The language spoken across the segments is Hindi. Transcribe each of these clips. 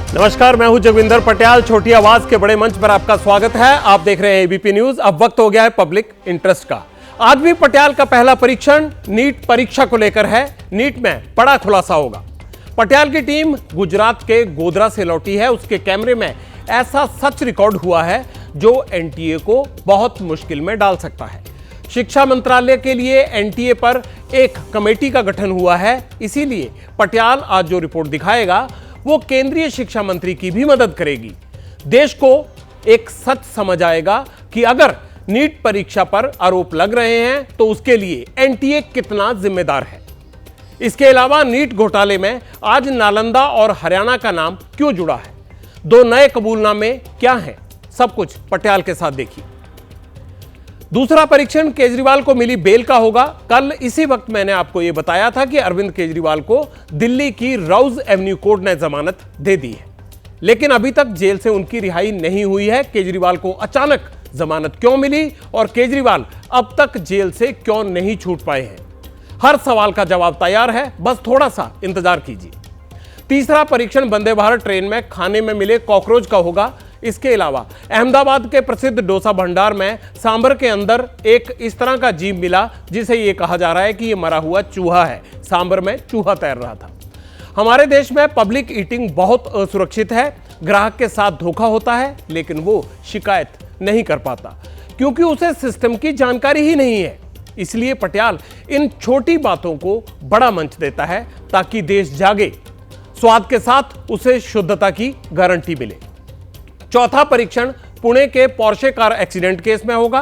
नमस्कार, मैं हूं जगविंदर पटियाल। छोटी आवाज के बड़े मंच पर आपका स्वागत है। आप देख रहे हैं एबीपी न्यूज। अब वक्त हो गया है पब्लिक इंटरेस्ट का। आज भी पटियाल का पहला परीक्षण नीट परीक्षा को लेकर है। नीट में बड़ा खुलासा होगा। पटियाल की टीम गुजरात के गोधरा से लौटी है। उसके कैमरे में ऐसा सच रिकॉर्ड हुआ है जो एनटीए को बहुत मुश्किल में डाल सकता है। शिक्षा मंत्रालय के लिए एनटीए पर एक कमेटी का गठन हुआ है। इसीलिए पटियाल आज जो रिपोर्ट दिखाएगा वो केंद्रीय शिक्षा मंत्री की भी मदद करेगी। देश को एक सच समझ आएगा कि अगर नीट परीक्षा पर आरोप लग रहे हैं तो उसके लिए एनटीए कितना जिम्मेदार है। इसके अलावा नीट घोटाले में आज नालंदा और हरियाणा का नाम क्यों जुड़ा है, दो नए कबूलनामे क्या हैं, सब कुछ पटियाल के साथ देखिए। दूसरा परीक्षण केजरीवाल को मिली बेल का होगा। कल इसी वक्त मैंने आपको यह बताया था कि अरविंद केजरीवाल को दिल्ली की राउज एवेन्यू कोर्ट ने जमानत दे दी है, लेकिन अभी तक जेल से उनकी रिहाई नहीं हुई है। केजरीवाल को अचानक जमानत क्यों मिली और केजरीवाल अब तक जेल से क्यों नहीं छूट पाए हैं, हर सवाल का जवाब तैयार है, बस थोड़ा सा इंतजार कीजिए। तीसरा परीक्षण वंदे भारत ट्रेन में खाने में मिले कॉकरोच का होगा। इसके अलावा अहमदाबाद के प्रसिद्ध डोसा भंडार में सांभर के अंदर एक इस तरह का जीव मिला जिसे यह कहा जा रहा है कि यह मरा हुआ चूहा है। सांभर में चूहा तैर रहा था। हमारे देश में पब्लिक ईटिंग बहुत असुरक्षित है। ग्राहक के साथ धोखा होता है लेकिन वो शिकायत नहीं कर पाता क्योंकि उसे सिस्टम की जानकारी ही नहीं है। इसलिए पटियाल इन छोटी बातों को बड़ा मंच देता है ताकि देश जागे, स्वाद के साथ उसे शुद्धता की गारंटी मिले। चौथा परीक्षण पुणे के पोर्शे कार एक्सीडेंट केस में होगा।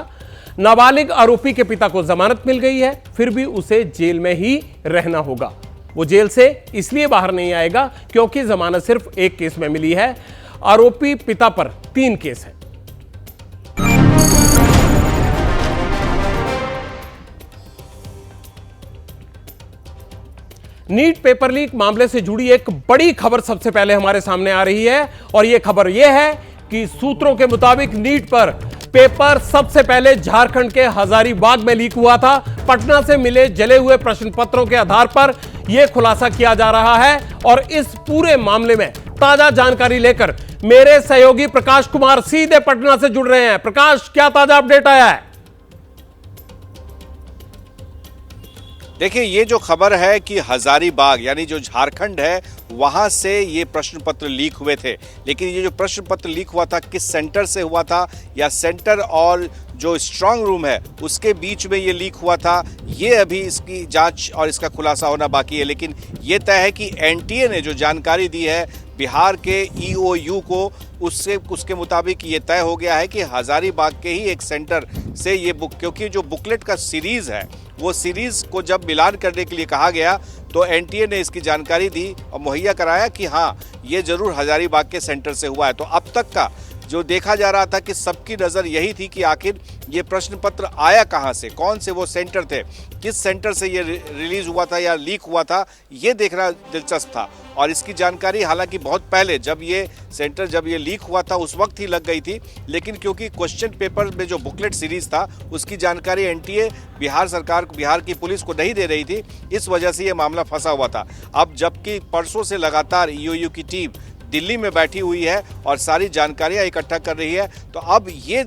नाबालिग आरोपी के पिता को जमानत मिल गई है, फिर भी उसे जेल में ही रहना होगा। वो जेल से इसलिए बाहर नहीं आएगा क्योंकि जमानत सिर्फ एक केस में मिली है। आरोपी पिता पर 3 केस हैं। नीट पेपर लीक मामले से जुड़ी एक बड़ी खबर सबसे पहले हमारे सामने आ रही है और यह खबर यह है कि सूत्रों के मुताबिक नीट पर पेपर सबसे पहले झारखंड के हजारीबाग में लीक हुआ था। पटना से मिले जले हुए प्रश्न पत्रों के आधार पर यह खुलासा किया जा रहा है और इस पूरे मामले में ताजा जानकारी लेकर मेरे सहयोगी प्रकाश कुमार सीधे पटना से जुड़ रहे हैं। प्रकाश, क्या ताजा अपडेट आया है? देखिए, ये जो खबर है कि हजारीबाग यानी जो झारखंड है वहां से ये प्रश्न पत्र लीक हुए थे, लेकिन ये जो प्रश्न पत्र लीक हुआ था किस सेंटर से हुआ था या सेंटर और जो स्ट्रांग रूम है उसके बीच में ये लीक हुआ था, ये अभी इसकी जांच और इसका खुलासा होना बाकी है। लेकिन ये तय है कि एनटीए ने जो जानकारी दी है बिहार के ईओयू को, उसके मुताबिक ये तय हो गया है कि हजारीबाग के ही एक सेंटर से ये क्योंकि जो बुकलेट का सीरीज है वो सीरीज को जब मिलान करने के लिए कहा गया तो एनटीए ने इसकी जानकारी दी और मुहैया कराया कि हाँ, ये जरूर हजारीबाग के सेंटर से हुआ है। तो अब तक का जो देखा जा रहा था कि सबकी नज़र यही थी कि आखिर ये प्रश्न पत्र आया कहाँ से, कौन से वो सेंटर थे, किस सेंटर से ये रिलीज हुआ था या लीक हुआ था, ये देखना दिलचस्प था। और इसकी जानकारी हालांकि बहुत पहले जब ये लीक हुआ था उस वक्त ही लग गई थी, लेकिन क्योंकि क्वेश्चन पेपर में जो बुकलेट सीरीज था उसकी जानकारी एनटीए बिहार की पुलिस को नहीं दे रही थी, इस वजह से ये मामला फंसा हुआ था। अब जबकि परसों से लगातार ईओयू की टीम दिल्ली में बैठी हुई है और सारी जानकारियां इकट्ठा कर रही है, तो अब ये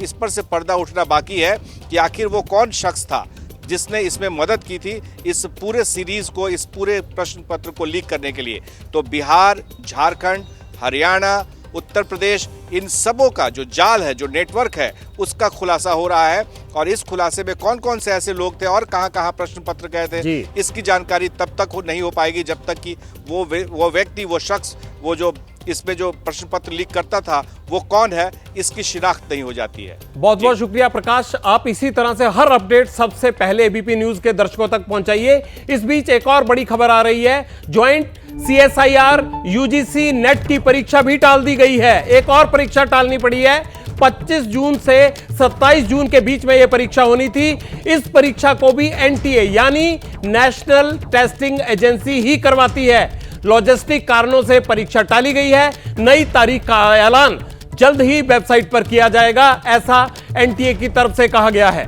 इस पर से पर्दा उठना बाकी है कि आखिर वो कौन शख्स था जिसने इसमें मदद की थी इस पूरे सीरीज को, इस पूरे प्रश्न पत्र को लीक करने के लिए। तो बिहार, झारखंड, हरियाणा, उत्तर प्रदेश, इन सबों का जो जाल है, जो नेटवर्क है, उसका खुलासा हो रहा है। और इस खुलासे में कौन कौन से ऐसे लोग थे और कहां कहां प्रश्न पत्र गए थे, इसकी जानकारी तब तक नहीं हो पाएगी जब तक कि वो व्यक्ति, वो शख्स, वो जो इसमें जो प्रश्न पत्र लीक करता था वो कौन है, इसकी शिनाख्त नहीं हो जाती है। बहुत बहुत शुक्रिया प्रकाश। आप इसी तरह से हर अपडेट सबसे पहले एबीपी न्यूज के दर्शकों तक पहुंचाइए। इस बीच एक और बड़ी खबर आ रही है। ज्वाइंट सीएसआईआर यूजीसी नेट की परीक्षा भी टाल दी गई है। एक और परीक्षा टालनी पड़ी है। 25 जून से 27 जून के बीच में यह परीक्षा होनी थी। इस परीक्षा को भी एनटीए यानी नेशनल टेस्टिंग एजेंसी ही करवाती है। लॉजिस्टिक कारणों से परीक्षा टाली गई है। नई तारीख का ऐलान जल्द ही वेबसाइट पर किया जाएगा, ऐसा एनटीए की तरफ से कहा गया है।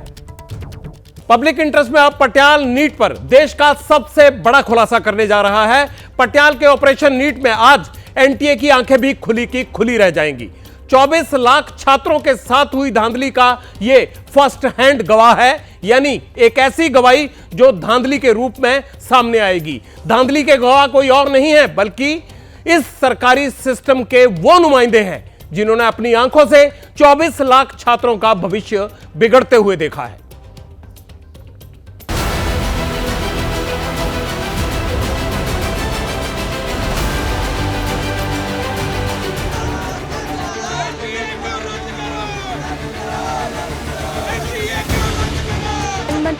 पब्लिक इंटरेस्ट में अब पटियाल नीट पर देश का सबसे बड़ा खुलासा करने जा रहा है। पटियाल के ऑपरेशन नीट में आज एनटीए की आंखें भी खुली की खुली रह जाएंगी। 24 लाख छात्रों के साथ हुई धांधली का यह फर्स्ट हैंड गवाह है, यानी एक ऐसी गवाही जो धांधली के रूप में सामने आएगी। धांधली के गवाह कोई और नहीं है बल्कि इस सरकारी सिस्टम के वो नुमाइंदे हैं जिन्होंने अपनी आंखों से 24 लाख छात्रों का भविष्य बिगड़ते हुए देखा है।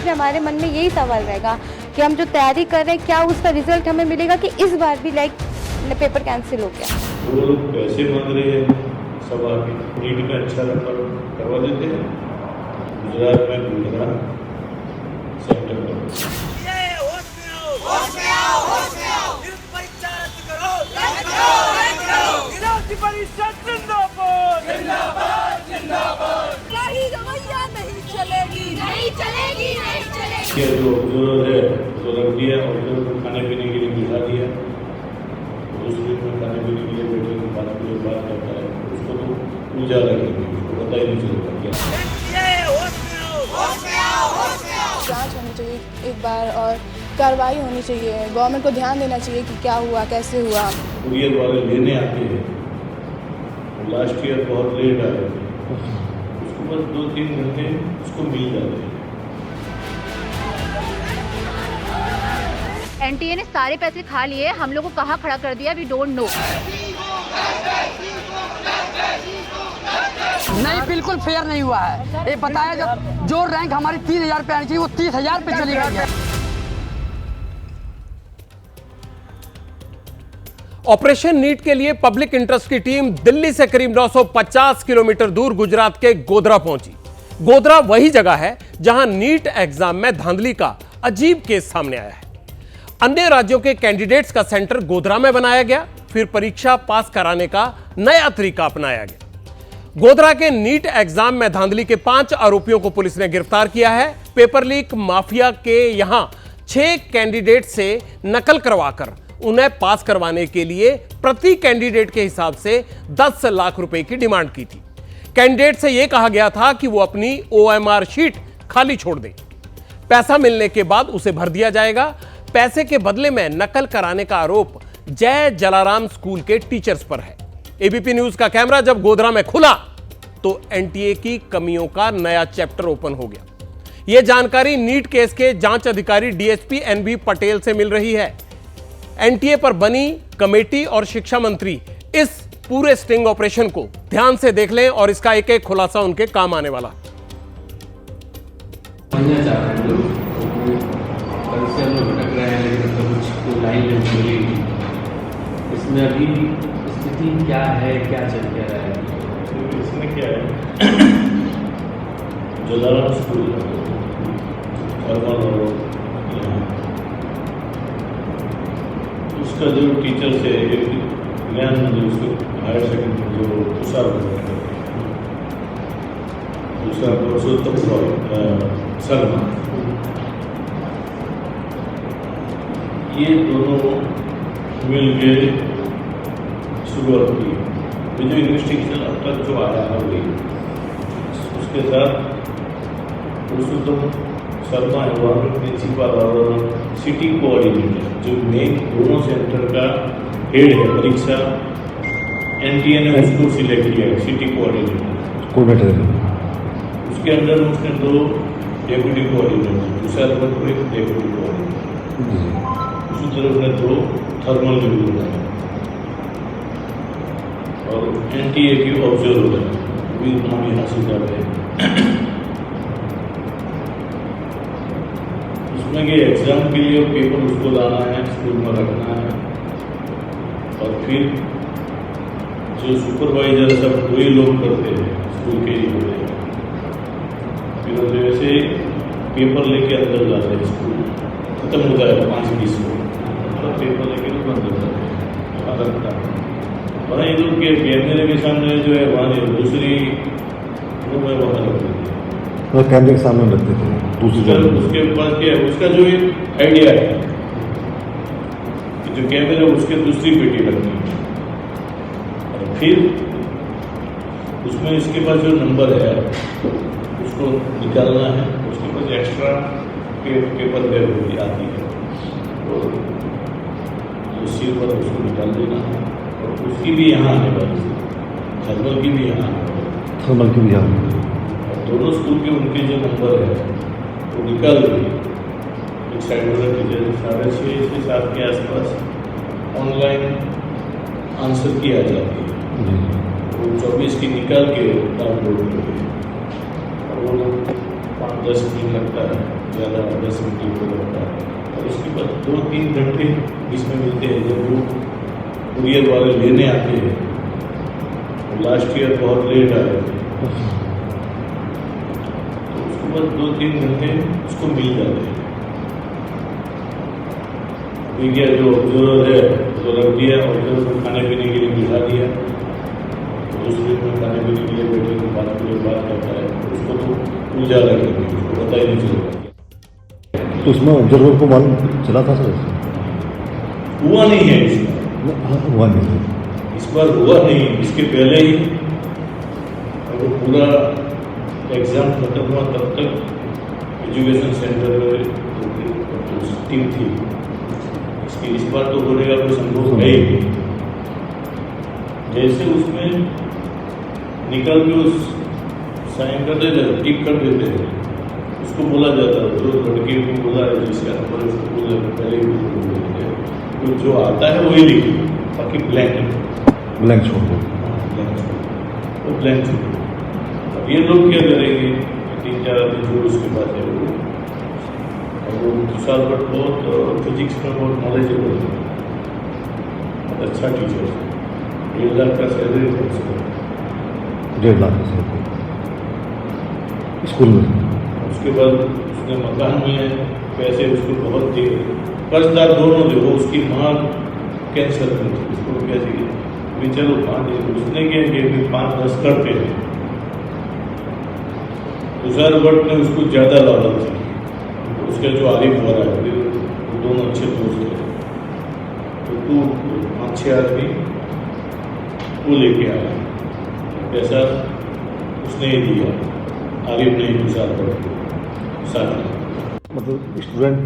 हमारे मन में यही सवाल रहेगा कि हम जो तैयारी कर रहे हैं क्या उसका रिजल्ट हमें मिलेगा कि इस बार भी पेपर कैंसिल हो गया। वो लोग पैसे मांग रहे हैं, सब आके नीट में अच्छा नंबर करवा देते हैं। गुजरात में गुजरात सेंटर जो जरूरत है तो रख दिया और जो खाने पीने के लिए बिठा दिया, दूसरे में खाने पीने के लिए बैठे के बाद बात करता है, उसको तो पूजा लगेगी, उसको पता ही नहीं चलेगा क्या। जांच होनी चाहिए एक बार और कार्रवाई होनी चाहिए। गवर्नमेंट को ध्यान देना चाहिए कि क्या हुआ, कैसे हुआ। कुरियर वाले लेने आते हैं, लास्ट ईयर बहुत लेट आए, उसको बस 2-3 घंटे उसको मिल जाते हैं। एनटीए ने सारे पैसे खा लिए, हम लोग को कहाँ खड़ा कर दिया, वी डोंट नो। नहीं, बिल्कुल फेयर नहीं हुआ है। ये बताया जब जो रैंक हमारी 3000 पे आनी चाहिए वो 30,000 पे चली गई है। ऑपरेशन नीट के लिए पब्लिक इंटरेस्ट की टीम दिल्ली से करीब 950 किलोमीटर दूर गुजरात के गोधरा पहुंची। गोधरा वही जगह है जहां नीट एग्जाम में धांधली का अजीब केस सामने आया है। अन्य राज्यों के कैंडिडेट्स का सेंटर गोधरा में बनाया गया, फिर परीक्षा पास कराने का नया तरीका अपनाया गया। गोधरा के नीट एग्जाम में धांधली के 5 आरोपियों को पुलिस ने गिरफ्तार किया है। पेपर लीक माफिया के यहां 6 कैंडिडेट से नकल करवाकर उन्हें पास करवाने के लिए प्रति कैंडिडेट के हिसाब से 10 लाख रुपए की डिमांड की थी। कैंडिडेट से यह कहा गया था कि वो अपनी OMR शीट खाली छोड़ दें, पैसा मिलने के बाद उसे भर दिया जाएगा। पैसे के बदले में नकल कराने का आरोप जय जलाराम स्कूल के टीचर्स पर है। एबीपी न्यूज का कैमरा जब गोधरा में खुला तो एनटीए की कमियों का नया चैप्टर ओपन हो गया। यह जानकारी नीट केस के जांच अधिकारी डीएसपी NB पटेल से मिल रही है। एनटीए पर बनी कमेटी और शिक्षा मंत्री इस पूरे स्टिंग ऑपरेशन को ध्यान से देख लें और इसका एक एक खुलासा उनके काम आने वाला। इसमें अभी स्थिति क्या है, क्या चल क्या रहा है? इसमें क्या है, जलाराम स्कूल उसका जो टीचर से एक ज्ञान उसको हायर सेकेंडरी जो तुषार दूसरा पुरुषोत्तम शर्मा, ये दोनों मिल के शुरुआत की। ये जो इन्वेस्टिगेशन अब तक जो आया है वही उसके साथ पुरुषोत्तम शर्मा है वहाँ पर प्रिंसिपल और सिटी कोऑर्डिनेटर जो मेन दोनों सेंटर का हेड है परीक्षा, एनटीए ने उसको सिलेक्ट किया है सिटी कोऑर्डिनेटर को बैठे उसके अंदर उसने 2 डेप्यूटी कोऑर्डिनेटर, दूसरा को एक डेप्यूटी कोऑर्डिनेटर, उसी तरह उसने 2 थर्मल रिव्यू है और एनटीए की ऑब्जर्वर है भी नाम यहाँ से जाते हैं। उसमें कि एग्जाम के लिए पेपर उसको लाना है, स्कूल में रखना है और फिर जो सुपरवाइजर सब वही लोग करते हैं, स्कूल के ही होते हैं। फिर जैसे पेपर लेके अंदर जाते हैं, स्कूल खत्म होता है 5-20 को, तो पेपर लेके तो बंद हो जाते हैं रखता है। और ये लोग के कैमरे के सामने जो है वहाँ दूसरी रूम है वहाँ रखते थे, कैमरे के सामने रखते थे दूसरी जगह। उसके पास क्या है, उसका जो एक आइडिया है कि जो कैमरा उसके दूसरी पेटी रखनी है फिर उसमें इसके पास जो नंबर है उसको निकालना है, उसके पास एक्स्ट्रा पेपर बैग होती आती है और उसी पर उसको निकाल देना है और उसकी भी यहाँ आने वाली है, थर्मल की भी यहाँ आने वाली है, थर्मल की भी यहाँ और दोनों स्कूल के उनके जो नंबर है वो निकाल के एक साइड वाला टीचर 6:30 से 7 के आसपास ऑनलाइन आंसर की आ जाती है, वो 24 की निकाल के डाउनलोड करते हैं और वो 5-10 मिनट लगता है, ज़्यादा 10 मिनट को लगता है और उसके बाद 2-3 घंटे इसमें मिलते हैं। जब वो कुरियर वाले लेने आते हैं, लास्ट ईयर बहुत लेट आए थे, तो उसके बाद 2-3 घंटे उसको मिल जाते हैं। अभी क्या जो ऑब्जर्वर है तो रख दिया, ऑब्जर्वर को खाने पीने के लिए बिठा दिया, तो उस दिन में खाने पीने के लिए बैठे तो बात करता है, उसको तो उजाला करके उसको पता ही नहीं चलेगा। तो उसमें ऑब्जर्वर को मालूम चला था सर? हुआ नहीं है इस बार। हाँ, हुआ नहीं, इस बार हुआ नहीं, इसके पहले ही वो पूरा एग्ज़ाम खत्म हुआ तब तक एजुकेशन सेंटर में टीम थी इसकी। इस बार तो होने का कोई संभव है ही। जैसे उसमें निकल के उस साइन कर देते टिक कर देते हैं, उसको बोला जाता है, जो लड़के को बोला है जिसका नंबर उसको बोला पहले ही बोल देते हैं, तो जो आता है वही लिखो, बाकी ब्लैंक छोड़ दो, वो ब्लैंक छोड़ दो। अब ये लोग क्या करेंगे, 3-4 दिन जो उसके पास है वो, और वो तुषार भट्ट बहुत फिजिक्स में बहुत नॉलेजेबल है, बहुत अच्छा टीचर है, 1.5 लाख का सैलरी है उसको, 1.5 लाख का सैलरी स्कूल में। उसके बाद उसने मकान में पैसे उसको बहुत दिए, कर्जदार दोनों थे, वो उसकी माँ कैंसर में थी, उसको क्या चाहिए भी चलो 5 उसने क्या किया कि 5-10 करते हैं। तुषार भट्ट ने उसको ज़्यादा लालच दी, उसका जो आरिफ हो रहा है वो दोनों अच्छे दोस्त थे, तो तू 5-6 आदमी वो लेके आया, पैसा उसने ही दिया, आरिफ ने तुषार भट्ट को साथ में। मतलब स्टूडेंट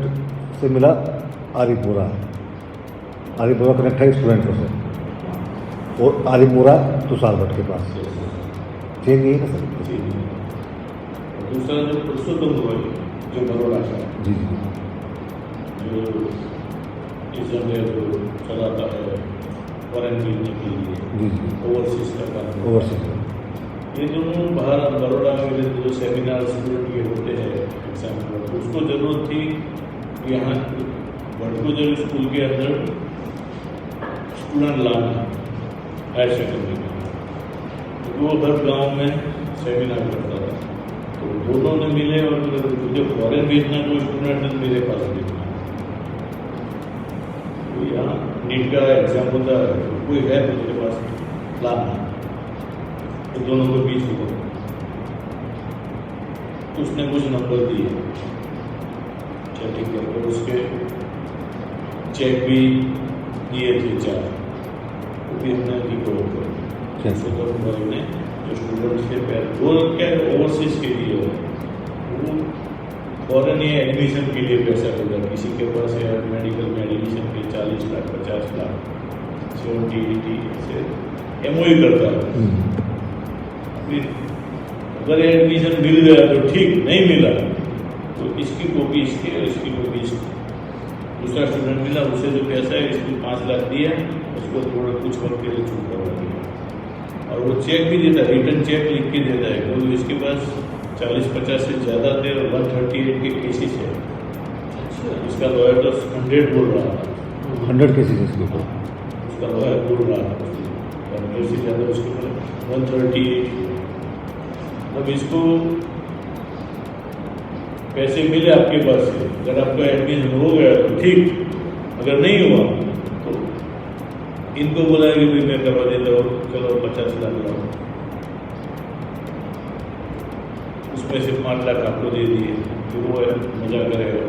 से मिला आरिफ बोरा कनेक्ट है स्टूडेंट से, और आरिफ बोरा तुषार भट्ट के पास चेंज नहीं है ना सर? दूसरा जो पुरुषोत्तम गोयल जो बड़ौदा का जी जो इज्जत है जो चलाता है फॉरेन भेजने के लिए, ओवरसीज का काम, ओवरसीज, ये दोनों बाहर बड़ौदा में जो सेमिनार स्टूडेंट के होते हैं एग्जाम में, उसको ज़रूरत थी कि यहाँ भटकोजर स्कूल के अंदर स्टूडेंट लाना हायर सेकेंडरी में, तो वो हर गांव में सेमिनार करता था, तो दोनों ने मिले और मुझे फॉरेन भेजना कोई स्टूडेंट मेरे पास भेजना, तो यहाँ नीट का एग्जाम होता है, कोई है मेरे पास लाना, तो दोनों के बीच हुआ, तो उसने कुछ नंबर दिए चेकिंग करके, उसके चेक भी दिए थे 4, वो भी हमने रिकॉर्ड कर ने जो स्टूडेंट्स के पैर वो क्या ओवरसीज के लिए वो फॉरेन या एडमिशन के लिए पैसा देगा, किसी के पास है मेडिकल में एडमिशन के 40 लाख 50 लाख 70-80 से MOU करता है। फिर अगर एडमिशन मिल गया तो ठीक, नहीं मिला तो इसकी कॉपी इसकी और इसकी कॉपी इसकी, दूसरा स्टूडेंट मिला उसे जो पैसा है इसको 5 लाख दिया, उसको थोड़ा कुछ वक्त के लिए छूट करवा दिया, और वो चेक भी देता है, रिटर्न चेक लिख के देता है, क्योंकि इसके पास 40-50 से ज़्यादा थे और 138 के केसेस है, इसका लॉयर तो 100 बोल रहा था, 100 केसेस इसके ऊपर उसका लॉयर बोल रहा था, 100 से ज़्यादा उसके ऊपर 138। अब इसको पैसे मिले आपके पास से, अगर आपका एडमिशन हो गया तो ठीक, अगर नहीं हुआ तो इनको बोला कि भाई मैं करवा देता हूँ, चलो 50 लाख लाओ, उसमें से 5 लाख आपको दे दिए, तो वो मजा करेगा,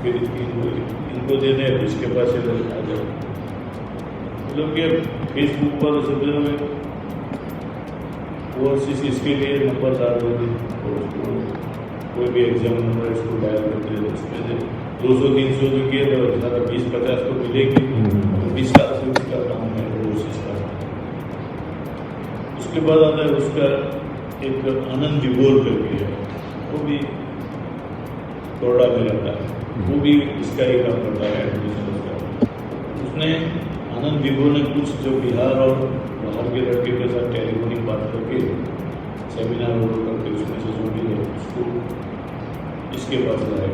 फिर इनको दे दें, इसके पास से आ जाओ, मतलब कि फेसबुक पर सब जगह ओवरसीज इसके लिए नंबर डाल देते और उसको कोई भी एग्जाम नंबर इसको डायल करते हैं, उसमें से 200-300 जो किए तो ज़्यादा 20-50 तो मिलेगी, 20 लाख से उसका काम है ओवरसीज का। उसके बाद आता है उसका एक आनंद विभोर करके है, वो भी तोड़ा में रहता है, वो भी इसका ही काम करता है एडमिशन का। उसने आनंद विभोर ने कुछ जो बिहार और बाहर के लड़के के साथ टेलीफोनिक बात करके सेमिनार वोट करके उसमें से जो भी है उसको इसके पास लाए।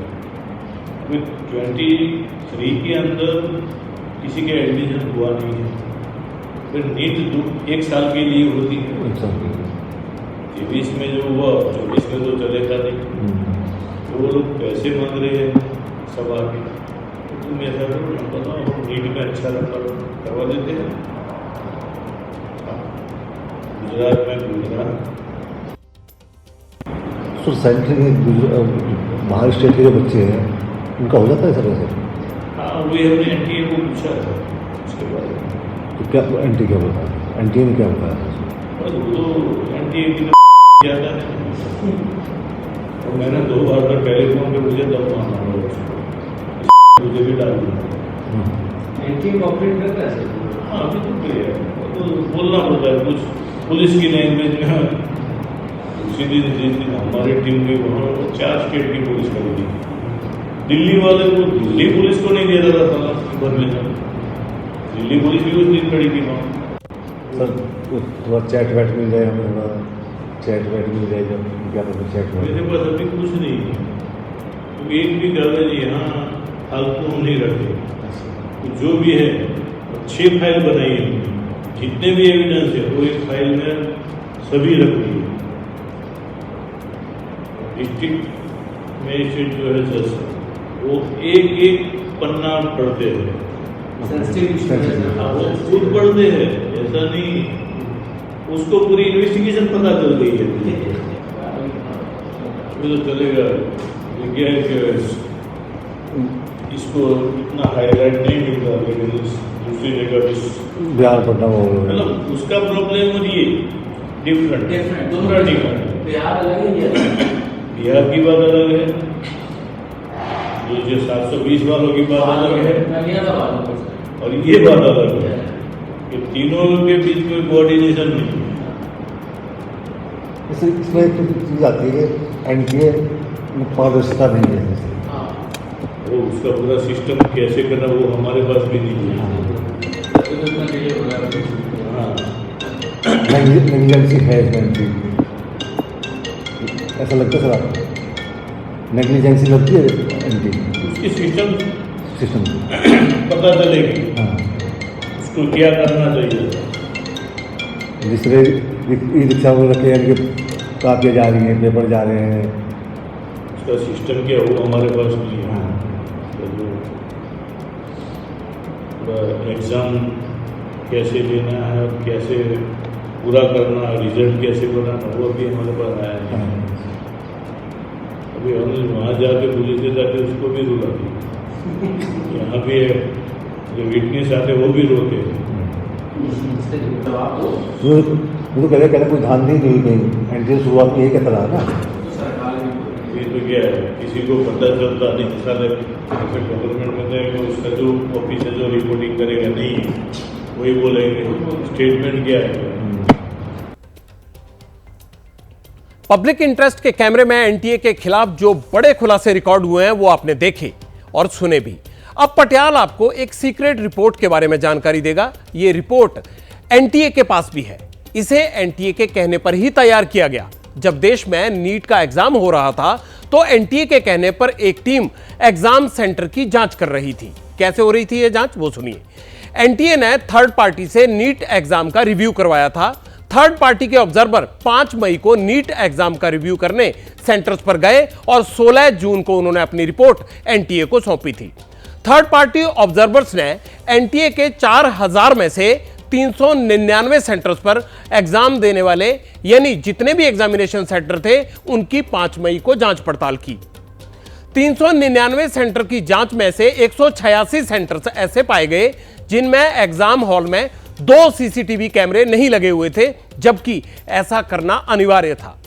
अभी 23 के अंदर किसी के एडमिशन हुआ नहीं है, फिर नीट 1 साल के लिए होती है, 23 में जो हुआ 24 में तो चलेगा नहीं, तो वो लोग पैसे मांग रहे हैं सब आके, तो तुम ऐसा करो ना बताओ हम नीट में अच्छा नंबर करवा देते हैं। गुजरात में गुजरात सर सेंट्रल में बाहर स्टेट के जो बच्चे हैं उनका हो जाता है सर वैसे? हाँ, वही हमने एनटीए को पूछा है उसके बाद। तो क्या एनटीए क्या बोलता है? एनटीए ने क्या बताया? बस वो तो एनटीए की ज़्यादा है, और मैंने 2 बार तक टेलीफोन पे मुझे दब मारना मुझे भी डाल दिया। एंटी कॉपरेट करता है सर? हाँ, अभी तो क्या है, तो बोलना पड़ता है कुछ पुलिस की लैंग्वेज में। उसी दिन जिस दिन हमारी टीम गई वहाँ 4 स्टेट की पुलिस करी थी, दिल्ली वाले को दिल्ली पुलिस को नहीं दे रहा था साला भरने का, दिल्ली पुलिस भी उस दिन खड़ी थी वहाँ। सर थोड़ा चैट वैट मिल जाए, हमें थोड़ा चैट वैट मिल जाए, जब क्या कहते हैं चैट मेरे पास अभी कुछ नहीं है, तो एक भी कागज यहाँ फालतू हम नहीं रखते, तो जो भी है 6 फाइल बनाई है, जितने भी एविडेंस है वो एक फाइल में सभी रख दी है। डिस्ट्रिक्ट मजिस्ट्रेट जो है जज वो एक पन्ना पढ़ते हैं, वो खुद पढ़ते हैं, ऐसा नहीं उसको पूरी इन्वेस्टिगेशन पता चल गई है, तो चलेगा। क्या है कि इसको इतना हाईलाइट नहीं मिलता, लेकिन दूसरी जगह भी बिहार पटना मतलब उसका प्रॉब्लम और ये डिफरेंट दूसरा डिफरेंट। बिहार अलग है, बिहार की बात अलग है, जो 720 वालों की बात अलग है, और ये बात अलग है कि तीनों के बीच कोई कोऑर्डिनेशन नहीं है। इसमें एक चीज़ आती है कि एनटीए में पारदर्शिता नहीं है, वो उसका पूरा सिस्टम कैसे करना वो हमारे पास भी नहीं है। हाँ, नेग्लिजेंसी है इसमें, ऐसा लगता है सर आपको? नेग्लिजेंसी लगती है एनटी उसकी सिस्टम पता चलेगी, हाँ, उसको क्या करना चाहिए। जिस तरह ई रिक्शा को रखे हैं कि कापियाँ जा रही हैं, पेपर जा रहे हैं, उसका सिस्टम क्या वो हमारे पास नहीं है। एग्ज़ाम कैसे लेना है, कैसे पूरा करना, रिजल्ट कैसे बनाना, वो भी हमारे पास आया है। अभी हमने वहाँ जाके पुलिस से जाके उसको भी रुला दी, यहाँ भी है जो विटनेस आते वो भी रोते। मुझे कहते कोई धांधली नहीं गई, एनटीए शुरुआत में ये कहता रहा ना, ये तो क्या है किसी को पता चलता नहीं, साले जैसे गवर्नमेंट में तो उसका जो ऑफिस है जो रिपोर्टिंग करेगा नहीं वही बोलेंगे, स्टेटमेंट क्या है। पब्लिक इंटरेस्ट के कैमरे में एनटीए के खिलाफ जो बड़े खुलासे रिकॉर्ड हुए हैं वो आपने देखे और सुने भी। अब पटियाल आपको एक सीक्रेट रिपोर्ट के बारे में जानकारी देगा। ये रिपोर्ट एनटीए के पास भी है, इसे एनटीए के कहने पर ही तैयार किया गया। जब देश में नीट का एग्जाम हो रहा था तो एनटीए के कहने पर एक टीम एग्जाम सेंटर की जांच कर रही थी। कैसे हो रही थी यह जांच, वो सुनिए। एनटीए ने थर्ड पार्टी से नीट एग्जाम का रिव्यू करवाया था। थर्ड पार्टी के ऑब्जर्वर 5 मई को नीट एग्जाम का रिव्यू करने सेंटर्स पर गए और 16 जून को उन्होंने अपनी रिपोर्ट एनटीए को सौंपी थी। थर्ड पार्टी ऑब्जर्वर्स ने एनटीए के 4000 में से 399 सेंटर्स पर एग्जाम देने वाले यानी जितने भी एग्जामिनेशन सेंटर थे उनकी 5 मई को जांच पड़ताल की। 399 सेंटर की जांच में से 186 सेंटर ऐसे पाए गए जिनमें एग्जाम हॉल में 2 सीसीटीवी कैमरे नहीं लगे हुए थे, जबकि ऐसा करना अनिवार्य था।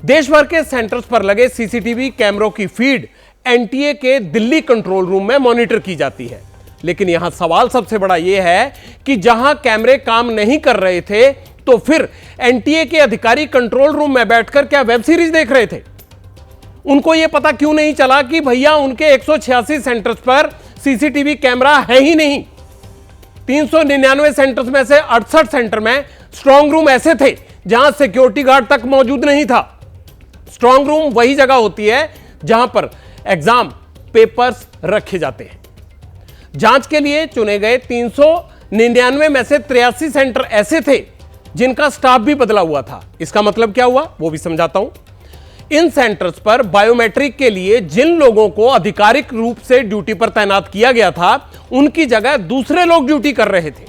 देश भर के सेंटर्स पर लगे सीसीटीवी कैमरों की फीड एनटीए के दिल्ली कंट्रोल रूम में मॉनिटर की जाती है। लेकिन यहां सवाल सबसे बड़ा यह है कि जहां कैमरे काम नहीं कर रहे थे, तो फिर एनटीए के अधिकारी कंट्रोल रूम में बैठकर क्या वेब सीरीज देख रहे थे? उनको यह पता क्यों नहीं चला कि भैया उनके 186 सेंटर्स पर सीसीटीवी कैमरा है ही नहीं। 399 सेंटर्स में से 68 सेंटर में स्ट्रांग रूम ऐसे थे जहां सिक्योरिटी गार्ड तक मौजूद नहीं था। स्ट्रांग रूम वही जगह होती है जहां पर एग्जाम पेपर्स रखे जाते हैं। जांच के लिए चुने गए 399 में से 83 सेंटर ऐसे थे जिनका स्टाफ भी बदला हुआ था। इसका मतलब क्या हुआ वो भी समझाता हूं। इन सेंटर्स पर बायोमेट्रिक के लिए जिन लोगों को आधिकारिक रूप से ड्यूटी पर तैनात किया गया था, उनकी जगह दूसरे लोग ड्यूटी कर रहे थे।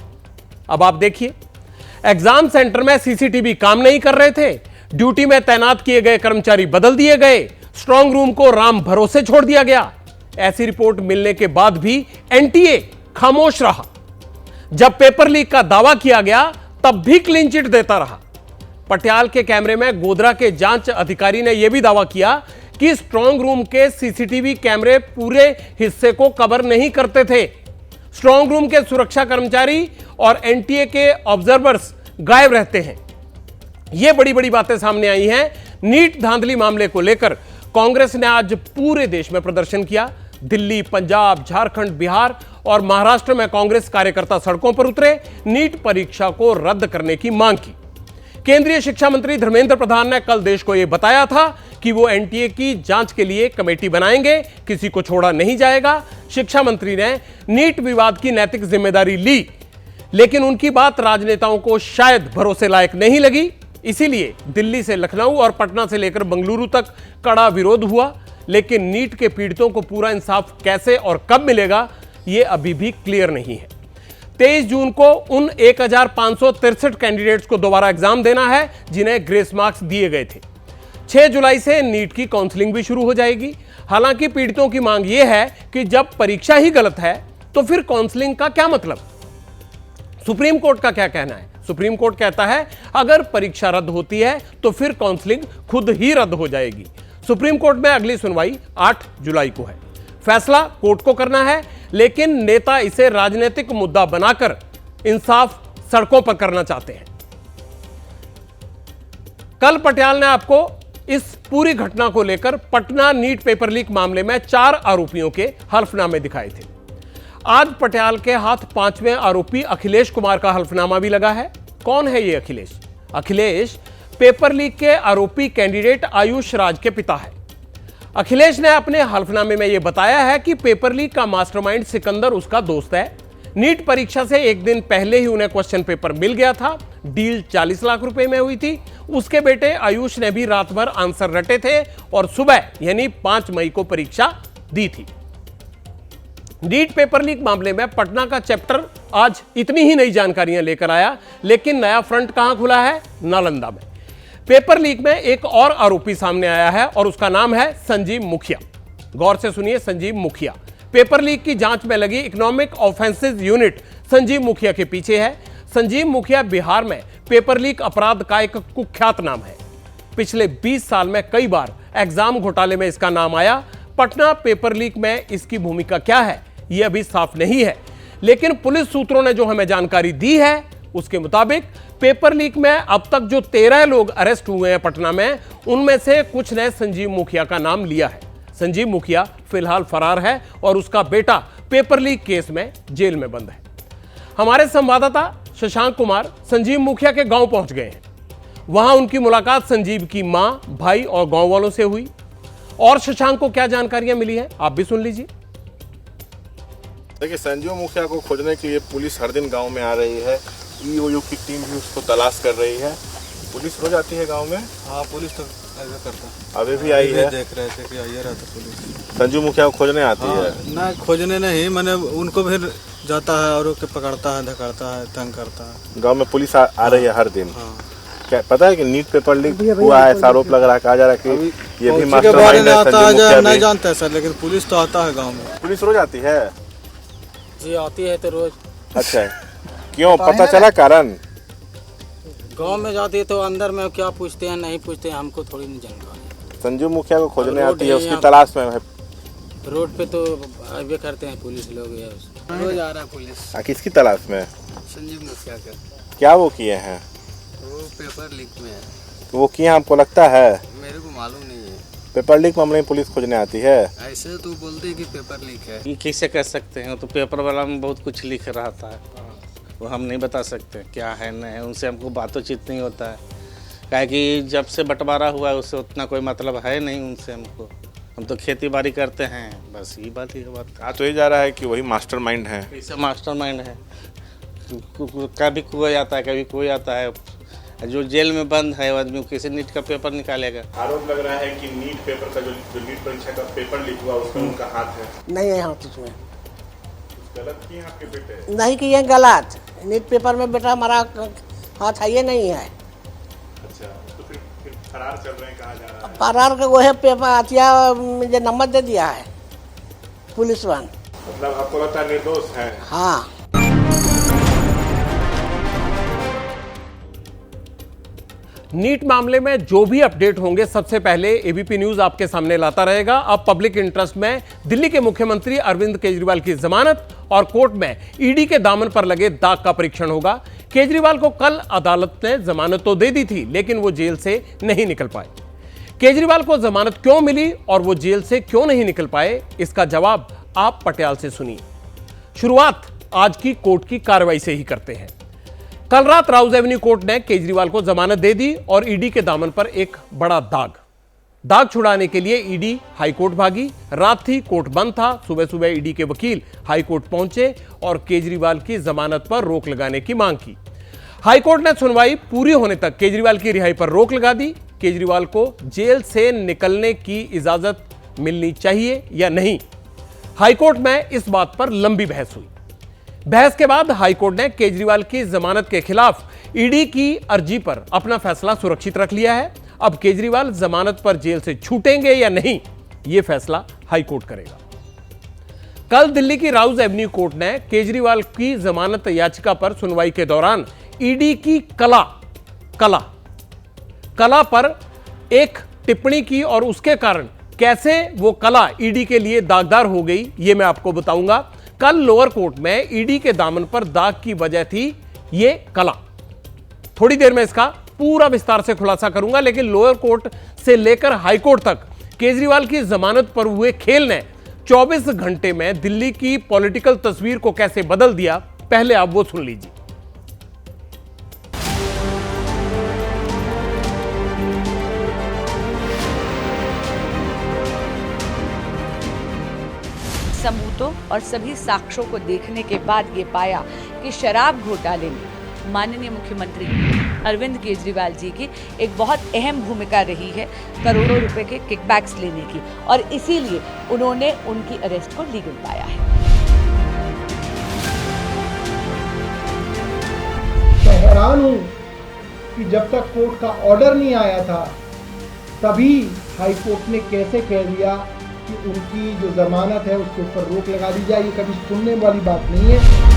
अब आप देखिए, एग्जाम सेंटर में सीसीटीवी काम नहीं कर रहे थे, ड्यूटी में तैनात किए गए कर्मचारी बदल दिए गए, स्ट्रांग रूम को राम भरोसे छोड़ दिया गया। ऐसी रिपोर्ट मिलने के बाद भी एनटीए खामोश रहा। जब पेपर लीक का दावा किया गया तब भी क्लीन चिट देता रहा। पटियाल के कैमरे में गोधरा के जांच अधिकारी ने यह भी दावा किया कि स्ट्रांग रूम के सीसीटीवी कैमरे पूरे हिस्से को कवर नहीं करते थे। स्ट्रांग रूम के सुरक्षा कर्मचारी और एनटीए के ऑब्जर्वर्स गायब रहते हैं। यह बड़ी बड़ी बातें सामने आई हैं। नीट धांधली मामले को लेकर कांग्रेस ने आज पूरे देश में प्रदर्शन किया। दिल्ली, पंजाब, झारखंड, बिहार और महाराष्ट्र में कांग्रेस कार्यकर्ता सड़कों पर उतरे, नीट परीक्षा को रद्द करने की मांग की। केंद्रीय शिक्षा मंत्री धर्मेंद्र प्रधान ने कल देश को यह बताया था कि वो एनटीए की जांच के लिए कमेटी बनाएंगे, किसी को छोड़ा नहीं जाएगा। शिक्षा मंत्री ने नीट विवाद की नैतिक जिम्मेदारी ली, लेकिन उनकी बात राजनेताओं को शायद भरोसे लायक नहीं लगी। इसीलिए दिल्ली से लखनऊ और पटना से लेकर बंगलुरु तक कड़ा विरोध हुआ। लेकिन नीट के पीड़ितों को पूरा इंसाफ कैसे और कब मिलेगा, यह अभी भी क्लियर नहीं है। 23 जून को उन 1563 कैंडिडेट्स को दोबारा एग्जाम देना है जिन्हें ग्रेस मार्क्स दिए गए थे। 6 जुलाई से नीट की काउंसलिंग भी शुरू हो जाएगी। हालांकि पीड़ितों की मांग यह है कि जब परीक्षा ही गलत है तो फिर काउंसलिंग का क्या मतलब? सुप्रीम कोर्ट का क्या कहना है? सुप्रीम कोर्ट कहता है अगर परीक्षा रद्द होती है तो फिर काउंसलिंग खुद ही रद्द हो जाएगी। सुप्रीम कोर्ट में अगली सुनवाई 8 जुलाई को है। फैसला कोर्ट को करना है, लेकिन नेता इसे राजनीतिक मुद्दा बनाकर इंसाफ सड़कों पर करना चाहते हैं। कल पटियाल ने आपको इस पूरी घटना को लेकर पटना नीट पेपर लीक मामले में 4 आरोपियों के हल्फनामे दिखाए थे। आज पटियाल के हाथ 5वें आरोपी अखिलेश कुमार का हल्फनामा भी लगा है। कौन है ये अखिलेश? अखिलेश पेपर लीक के आरोपी कैंडिडेट आयुष राज के पिता है। अखिलेश ने अपने हल्फनामे में यह बताया है कि पेपर लीक का मास्टरमाइंड सिकंदर उसका दोस्त है। नीट परीक्षा से एक दिन पहले ही उन्हें क्वेश्चन पेपर मिल गया था। डील 40 लाख रुपए में हुई थी। उसके बेटे आयुष ने भी रात भर आंसर रटे थे और सुबह यानी 5 मई को परीक्षा दी थी। नीट पेपर लीक मामले में पटना का चैप्टर आज इतनी ही नई जानकारियां लेकर आया, लेकिन नया फ्रंट कहां खुला है? नालंदा में। पेपर लीक में एक और आरोपी सामने आया है और उसका नाम है संजीव मुखिया। गौर से सुनिए, संजीव मुखिया पेपर लीक की जांच में लगी इकोनॉमिक ऑफेंसेस यूनिट संजीव मुखिया के पीछे है। संजीव मुखिया बिहार में पेपर लीक अपराध का एक कुख्यात नाम है। पिछले 20 साल में कई बार एग्जाम घोटाले में इसका नाम आया। पटना पेपर लीक में इसकी भूमिका क्या है यह अभी साफ नहीं है, लेकिन पुलिस सूत्रों ने जो हमें जानकारी दी है उसके मुताबिक पेपर लीक में अब तक जो 13 लोग अरेस्ट हुए हैं पटना में, उनमें से कुछ ने संजीव मुखिया का नाम लिया है। संजीव मुखिया फिलहाल फरार है और उसका बेटा पेपर लीक केस में जेल में बंद है। हमारे संवाददाता शशांक कुमार संजीव मुखिया के गांव पहुंच गए हैं। वहां उनकी मुलाकात संजीव की मां, भाई और गांव वालों से हुई। और शशांक को क्या जानकारियां मिली है आप भी सुन लीजिए। देखिए, संजीव मुखिया को खोजने के लिए पुलिस हर दिन गांव में आ रही है। ईओयू की टीम भी उसको तलाश कर रही है। पुलिस रोज आती है गांव में। हाँ, पुलिस तो ऐसा करता है। अभी भी आई है। देख रहे थे कि आई रहता पुलिस। संजीव मुखिया को खोजने आती है? ना, खोजने नहीं, मैंने उनको फिर जाता है और पकड़ता है, धकाड़ता है, तंग करता है। गांव में पुलिस आ रही है हर दिन। हाँ। क्या पता है कि नीट पेपर लीक हुआ है, ऐसा आरोप लग रहा है, कहा जा रहा है कि ये भी के मास्टरमाइंड बारे में है, आता संजू है मुखिया नहीं भी। जानते हैं सर, लेकिन पुलिस तो आता है गांव में। पुलिस रोज आती है? जी आती है तो रोज। अच्छा है, क्यों पता चला कारण? गांव में जाती है तो अंदर में क्या पूछते हैं नहीं पूछते हैं हमको थोड़ी नहीं जानकारी। संजू मुखिया को खोजने रोड आती है, है उसकी यहाँ। तलाश में है। रोड पे तो आगे करते हैं पुलिस लोग, रोज आ रहा है पुलिस। किसकी तलाश में? संजीव मुखिया का। क्या वो किए हैं? वो पेपर लीक में है। तो वो किए आपको लगता है? मेरे को मालूम नहीं है। पेपर लीक मामले में पुलिस खोजने आती है? ऐसे तो बोलते हैं कि पेपर लीक है। ये कैसे कह सकते हैं, तो पेपर वाला में बहुत कुछ लिख रहता है, वो हम नहीं बता सकते क्या है नहीं है, उनसे हमको बातचीत नहीं होता है। काहे कि जब से बंटवारा हुआ है उससे उतना कोई मतलब है नहीं उनसे हमको, हम तो खेती बाड़ी करते हैं, बस ये बात ही बात। कहा तो ये जा रहा है कि वही मास्टरमाइंड है। कैसे मास्टरमाइंड है? कभी कोई आता है कभी कोई आता है, जो जेल में बंद है आदमी कैसे नीट का पेपर निकालेगा? आरोप लग रहा है कि नीट पेपर का जो नीट परीक्षा का पेपर लीक हुआ उसमें उनका हाथ है। नहीं है हाथ उसमें। गलत किए आपके बेटे? नहीं किए गलत, नीट पेपर में बेटा हमारा हाथ है ये नहीं है। अच्छा, तो फिर फरार चल रहे हैं, कहा जा रहा है। फरार का वो है पेपर आतिया मुझे नंबर दे दिया है पुलिस वान। मतलब आपको लगता है निर्दोष है? हाँ। नीट मामले में जो भी अपडेट होंगे सबसे पहले एबीपी न्यूज आपके सामने लाता रहेगा। अब पब्लिक इंटरेस्ट में दिल्ली के मुख्यमंत्री अरविंद केजरीवाल की जमानत और कोर्ट में ईडी के दामन पर लगे दाग का परीक्षण होगा। केजरीवाल को कल अदालत ने जमानत तो दे दी थी, लेकिन वो जेल से नहीं निकल पाए। केजरीवाल को जमानत क्यों मिली और वो जेल से क्यों नहीं निकल पाए, इसका जवाब आप पटियाल से सुनिए। शुरुआत आज की कोर्ट की कार्रवाई से ही करते हैं। कल रात राउज एवेन्यू कोर्ट ने केजरीवाल को जमानत दे दी और ईडी के दामन पर एक बड़ा दाग छुड़ाने के लिए ईडी हाईकोर्ट भागी। रात थी, कोर्ट बंद था। सुबह सुबह ईडी के वकील हाईकोर्ट पहुंचे और केजरीवाल की जमानत पर रोक लगाने की मांग की। हाईकोर्ट ने सुनवाई पूरी होने तक केजरीवाल की रिहाई पर रोक लगा दी। केजरीवाल को जेल से निकलने की इजाजत मिलनी चाहिए या नहीं, हाईकोर्ट में इस बात पर लंबी बहस हुई। बहस के बाद हाईकोर्ट ने केजरीवाल की जमानत के खिलाफ ईडी की अर्जी पर अपना फैसला सुरक्षित रख लिया है। अब केजरीवाल जमानत पर जेल से छूटेंगे या नहीं, यह फैसला हाईकोर्ट करेगा। कल दिल्ली की राउज एवेन्यू कोर्ट ने केजरीवाल की जमानत याचिका पर सुनवाई के दौरान ईडी की कला पर एक टिप्पणी की और उसके कारण कैसे वो कला ईडी के लिए दागदार हो गई, ये मैं आपको बताऊंगा। कल लोअर कोर्ट में ईडी के दामन पर दाग की वजह थी ये कला। थोड़ी देर में इसका पूरा विस्तार से खुलासा करूंगा, लेकिन लोअर कोर्ट से लेकर हाई कोर्ट तक केजरीवाल की जमानत पर हुए खेल ने 24 घंटे में दिल्ली की पॉलिटिकल तस्वीर को कैसे बदल दिया, पहले आप वो सुन लीजिए। सबूतों और सभी साक्ष्यों को देखने के बाद ये पाया कि शराब घोटाले में माननीय मुख्यमंत्री अरविंद केजरीवाल जी की एक बहुत अहम भूमिका रही है करोड़ों रुपए के किकबैक्स लेने की, और इसीलिए उन्होंने उनकी अरेस्ट को लीगल पाया है। मैं हैरान हूं कि जब तक कोर्ट का ऑर्डर नहीं आया था तभी हाई कोर्ट ने कैसे कह दिया कि उनकी जो जमानत है उसके ऊपर रोक लगा दी जाए। ये कभी सुनने वाली बात नहीं है।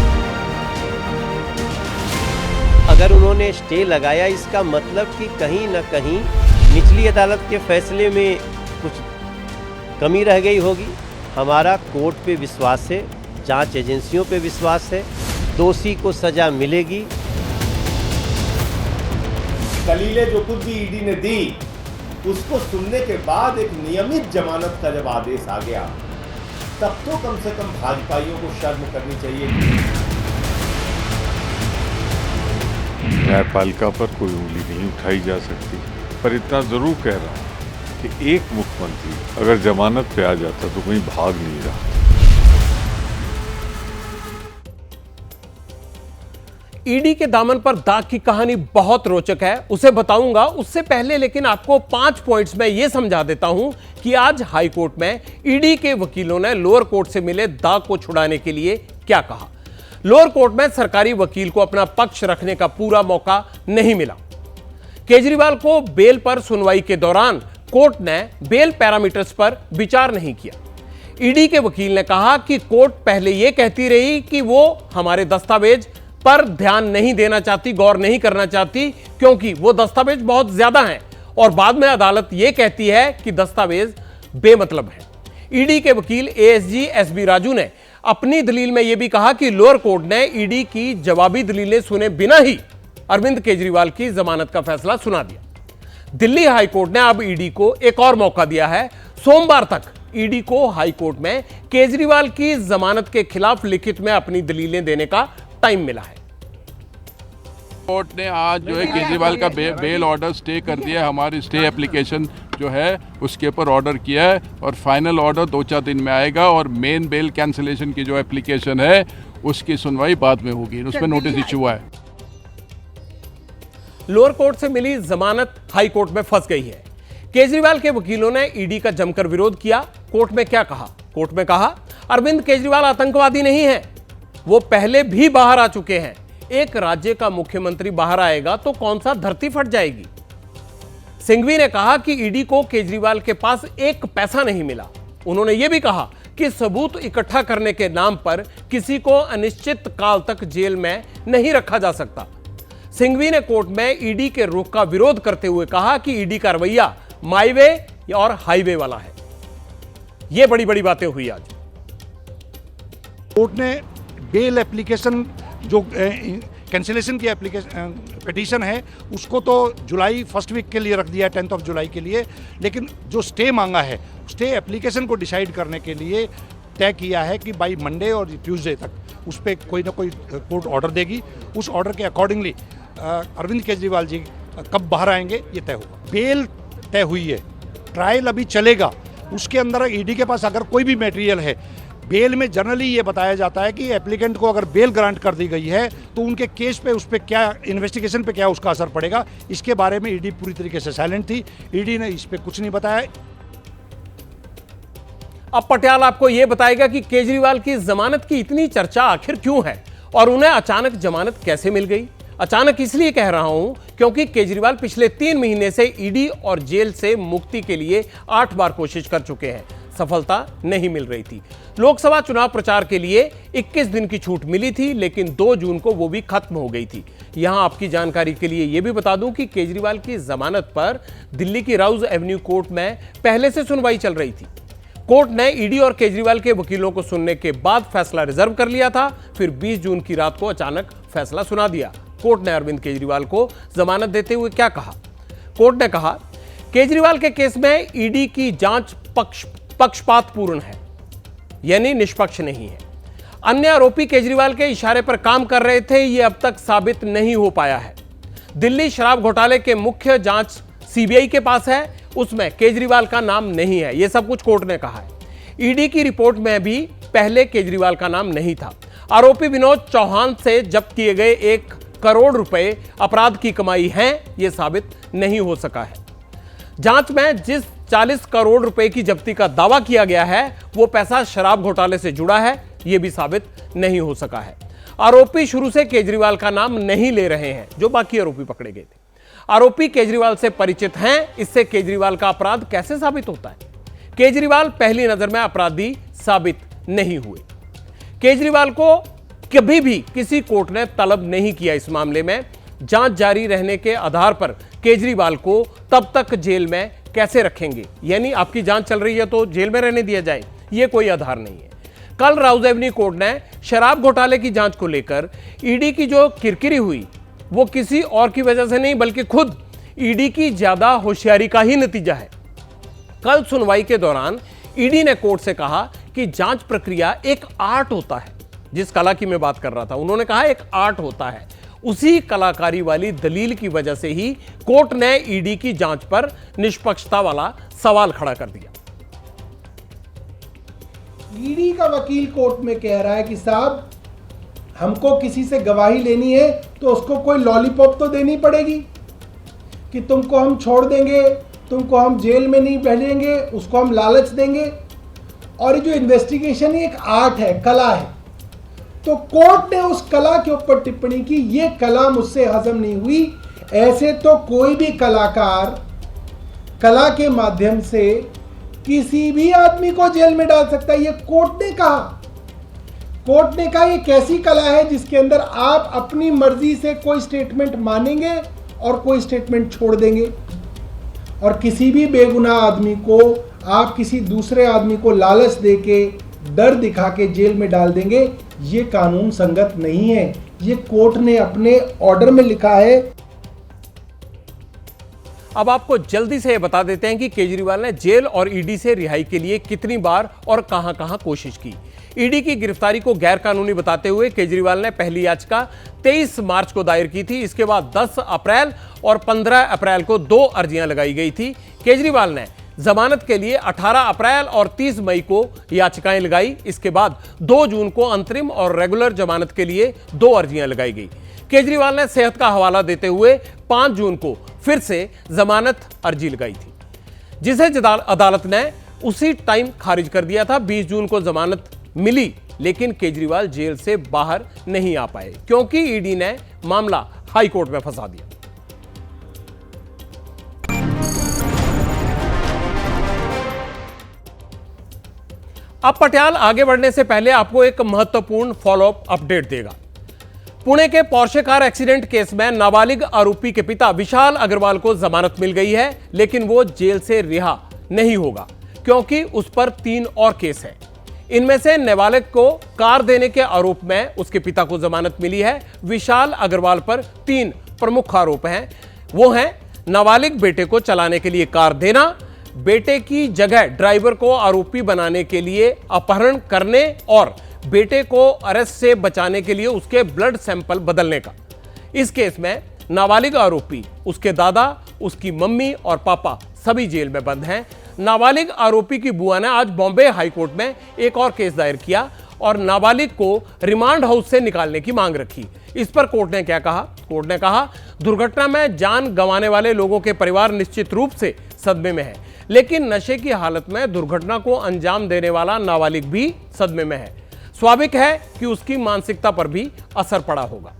अगर उन्होंने स्टे लगाया, इसका मतलब कि कहीं न कहीं निचली अदालत के फैसले में कुछ कमी रह गई होगी। हमारा कोर्ट पे विश्वास है, जांच एजेंसियों पे विश्वास है, दोषी को सजा मिलेगी। दलीलें जो खुद भी ईडी ने दी उसको सुनने के बाद एक नियमित जमानत का जब आदेश आ गया, तब तो कम से कम भाजपाइयों को शर्म करनी चाहिए। न्यायपालिका पर कोई उंगली नहीं उठाई जा सकती, पर इतना जरूर कह रहा हूं कि एक मुख्यमंत्री अगर जमानत पे आ जाता तो कहीं भाग नहीं रहा। ईडी के दामन पर दाग की कहानी बहुत रोचक है, उसे बताऊंगा। उससे पहले लेकिन आपको 5 पॉइंट्स में यह समझा देता हूं कि आज हाई कोर्ट में ईडी के वकीलों ने लोअर कोर्ट से मिले दाग को छुड़ाने के लिए क्या कहा। लोअर कोर्ट में सरकारी वकील को अपना पक्ष रखने का पूरा मौका नहीं मिला। केजरीवाल को बेल पर सुनवाई के दौरान कोर्ट ने बेल पैरामीटर्स पर विचार नहीं किया। ईडी के वकील ने कहा कि कोर्ट पहले यह कहती रही कि वो हमारे दस्तावेज पर ध्यान नहीं देना चाहती, गौर नहीं करना चाहती, क्योंकि वो दस्तावेज बहुत ज्यादा हैं, और बाद में अदालत यह कहती है कि दस्तावेज बेमतलब है। ईडी के वकील एएसजी एसबी राजू ने अपनी दलील में यह भी कहा कि लोअर कोर्ट ने ईडी की जवाबी दलीलें सुने बिना ही अरविंद केजरीवाल की जमानत का फैसला सुना दिया। दिल्ली हाई कोर्ट ने अब ईडी को एक और मौका दिया है। सोमवार तक ईडी को हाई कोर्ट में केजरीवाल की जमानत के खिलाफ लिखित में अपनी दलीलें देने का टाइम मिला है। कोर्ट ने आज जो है केजरीवाल का बेल ऑर्डर स्टे कर दिया है। हमारी स्टे एप्लीकेशन जो है उसके ऊपर ऑर्डर किया है और फाइनल ऑर्डर 2-4 दिन में आएगा, और मेन बेल कैंसिलेशन की जो एप्लीकेशन है उसकी सुनवाई बाद में होगी। उसमें नोटिस इशू हुआ है। लोअर कोर्ट से मिली जमानत हाई कोर्ट में फंस गई है। केजरीवाल के वकीलों ने ईडी का जमकर विरोध किया। कोर्ट में क्या कहा? कोर्ट में कहा अरविंद केजरीवाल आतंकवादी नहीं है, वो पहले भी बाहर आ चुके हैं। एक राज्य का मुख्यमंत्री बाहर आएगा तो कौन सा धरती फट जाएगी। सिंघवी ने कहा कि ईडी को केजरीवाल के पास एक पैसा नहीं मिला। उन्होंने यह भी कहा कि सबूत इकट्ठा करने के नाम पर किसी को अनिश्चित काल तक जेल में नहीं रखा जा सकता। सिंघवी ने कोर्ट में ईडी के रुख का विरोध करते हुए कहा कि ईडी का रवैया माई वे और हाईवे वाला है। यह बड़ी बड़ी बातें हुई आज। कोर्ट ने बेल एप्लीकेशन जो कैंसिलेशन की एप्लीकेशन पिटीशन है उसको तो जुलाई फर्स्ट वीक के लिए रख दिया है, 10 जुलाई के लिए, लेकिन जो स्टे मांगा है स्टे एप्लीकेशन को डिसाइड करने के लिए तय किया है कि बाई मंडे और ट्यूसडे तक उस पर कोई ना कोई कोर्ट ऑर्डर देगी। उस ऑर्डर के अकॉर्डिंगली अरविंद केजरीवाल जी कब बाहर आएंगे ये तय होगा। बेल तय हुई है, ट्रायल अभी चलेगा। उसके अंदर ईडी के पास अगर कोई भी मटेरियल है, बेल में जनरली ये बताया जाता है कि एप्लीकेंट को अगर बेल ग्रांट कर दी गई है तो उनके केस पे उस पर क्या इन्वेस्टिगेशन पे क्या उसका असर पड़ेगा, इसके बारे में ईडी पूरी तरीके से साइलेंट थी। ईडी ने इस पे कुछ नहीं बताया। अब पटियाला आपको यह बताएगा कि केजरीवाल की जमानत की इतनी चर्चा आखिर क्यों है और उन्हें अचानक जमानत कैसे मिल गई। अचानक इसलिए कह रहा हूं क्योंकि केजरीवाल पिछले 3 महीने से ईडी और जेल से मुक्ति के लिए 8 बार कोशिश कर चुके हैं, सफलता नहीं मिल रही थी। लोकसभा चुनाव प्रचार के लिए 21 दिन की छूट मिली थी, लेकिन 2 जून को वो भी खत्म हो गई थी। यहां आपकी जानकारी के लिए यह भी बता दूं कि केजरीवाल की जमानत पर दिल्ली की राउज एवेन्यू कोर्ट में पहले से सुनवाई चल रही थी। कोर्ट ने ईडी और केजरीवाल के वकीलों को सुनने के बाद फैसला रिजर्व कर लिया था। फिर 20 जून की रात को अचानक फैसला सुना दिया। कोर्ट ने अरविंद केजरीवाल को जमानत देते हुए क्या कहा? कोर्ट ने कहा केजरीवाल के केस में ईडी की जांच पक्षपातपूर्ण है, यानी निष्पक्ष नहीं है। अन्य आरोपी केजरीवाल के इशारे पर काम कर रहे थे, यह अब तक साबित नहीं हो पाया है। दिल्ली शराब घोटाले के मुख्य जांच सीबीआई के पास है, उसमें केजरीवाल का नाम नहीं है। यह सब कुछ कोर्ट ने कहा है। ईडी की रिपोर्ट में भी पहले केजरीवाल का नाम नहीं था। आरोपी विनोद चौहान से जब्त किए गए 1 करोड़ रुपए अपराध की कमाई है, यह साबित नहीं हो सका है। जांच में जिस 40 करोड़ रुपए की जब्ती का दावा किया गया है वो पैसा शराब घोटाले से जुड़ा है, यह भी साबित नहीं हो सका है। आरोपी शुरू से केजरीवाल का नाम नहीं ले रहे हैं, जो बाकी आरोपी पकड़े गए थे। आरोपी केजरीवाल से परिचित हैं, इससे केजरीवाल का अपराध कैसे साबित होता है? केजरीवाल पहली नजर में अपराधी साबित नहीं हुए। केजरीवाल को कभी भी किसी कोर्ट ने तलब नहीं किया। इस मामले में जांच जारी रहने के आधार पर केजरीवाल को तब तक जेल में कैसे रखेंगे, यानी आपकी जांच चल रही है तो जेल में रहने दिया जाए, यह कोई आधार नहीं है। कल राउज एवेन्यू कोर्ट ने शराब घोटाले की जांच को लेकर ईडी की जो किरकिरी हुई वो किसी और की वजह से नहीं बल्कि खुद ईडी की ज्यादा होशियारी का ही नतीजा है। कल सुनवाई के दौरान ईडी ने कोर्ट से कहा कि जांच प्रक्रिया एक आर्ट होता है। जिस कला की मैं बात कर रहा था, उन्होंने कहा एक आर्ट होता है। उसी कलाकारी वाली दलील की वजह से ही कोर्ट ने ईडी की जांच पर निष्पक्षता वाला सवाल खड़ा कर दिया। ईडी का वकील कोर्ट में कह रहा है कि साहब हमको किसी से गवाही लेनी है तो उसको कोई लॉलीपॉप तो देनी पड़ेगी कि तुमको हम छोड़ देंगे, तुमको हम जेल में नहीं भेजेंगे, उसको हम लालच देंगे। और ये जो इन्वेस्टिगेशन है एक आर्ट है, कला है। तो कोर्ट ने उस कला के ऊपर टिप्पणी की, ये कला मुझसे हजम नहीं हुई, ऐसे तो कोई भी कलाकार कला के माध्यम से किसी भी आदमी को जेल में डाल सकता है। ये कोर्ट ने कहा, कोर्ट ने कहा ये कैसी कला है जिसके अंदर आप अपनी मर्जी से कोई स्टेटमेंट मानेंगे और कोई स्टेटमेंट छोड़ देंगे, और किसी भी बेगुनाह आदमी को आप किसी दूसरे आदमी को लालच देके डर दिखा के जेल में डाल देंगे। ये कानून संगत नहीं है। ये कोर्ट ने अपने ऑर्डर में लिखा है। अब आपको जल्दी से ये बता देते हैं कि केजरीवाल ने जेल और ईडी से रिहाई के लिए कितनी बार और कहां-कहां कोशिश की। ईडी की गिरफ्तारी को गैरकानूनी बताते हुए केजरीवाल ने पहली याचिका 23 मार्च को दायर की थी। इसके बाद 10 अप्रैल और 15 अप्रैल को 2 अर्जियां लगाई गई थी। केजरीवाल ने जमानत के लिए 18 अप्रैल और 30 मई को याचिकाएं लगाई। इसके बाद 2 जून को अंतरिम और रेगुलर जमानत के लिए 2 अर्जियां लगाई गई। केजरीवाल ने सेहत का हवाला देते हुए 5 जून को फिर से जमानत अर्जी लगाई थी, जिसे अदालत ने उसी टाइम खारिज कर दिया था। 20 जून को जमानत मिली, लेकिन केजरीवाल जेल से बाहर नहीं आ पाए क्योंकि ईडी ने मामला हाई कोर्ट में फंसा दिया। अब पटियाल आगे बढ़ने से पहले आपको एक महत्वपूर्ण फॉलोअप अपडेट देगा। पुणे के पोर्शे कार एक्सीडेंट केस में नाबालिग आरोपी के पिता विशाल अग्रवाल को जमानत मिल गई है, लेकिन वो जेल से रिहा नहीं होगा क्योंकि उस पर 3 और केस हैं। इनमें से नाबालिग को कार देने के आरोप में उसके पिता को जमानत मिली है। विशाल अग्रवाल पर 3 प्रमुख आरोप हैं। वो हैं नाबालिग बेटे को चलाने के लिए कार देना, बेटे की जगह ड्राइवर को आरोपी बनाने के लिए अपहरण करने और बेटे को अरेस्ट से बचाने के लिए उसके ब्लड सैंपल बदलने का। इस केस में नाबालिग आरोपी, उसके दादा, उसकी मम्मी और पापा सभी जेल में बंद हैं। नाबालिग आरोपी की बुआ ने आज बॉम्बे हाई कोर्ट में एक और केस दायर किया और नाबालिग को रिमांड हाउस से निकालने की मांग रखी। इस पर कोर्ट ने क्या कहा? कोर्ट ने कहा, दुर्घटना में जान गंवाने वाले लोगों के परिवार निश्चित रूप से सदमे में है, लेकिन नशे की हालत में दुर्घटना को अंजाम देने वाला नाबालिग भी सदमे में है। स्वाभाविक है कि उसकी मानसिकता पर भी असर पड़ा होगा।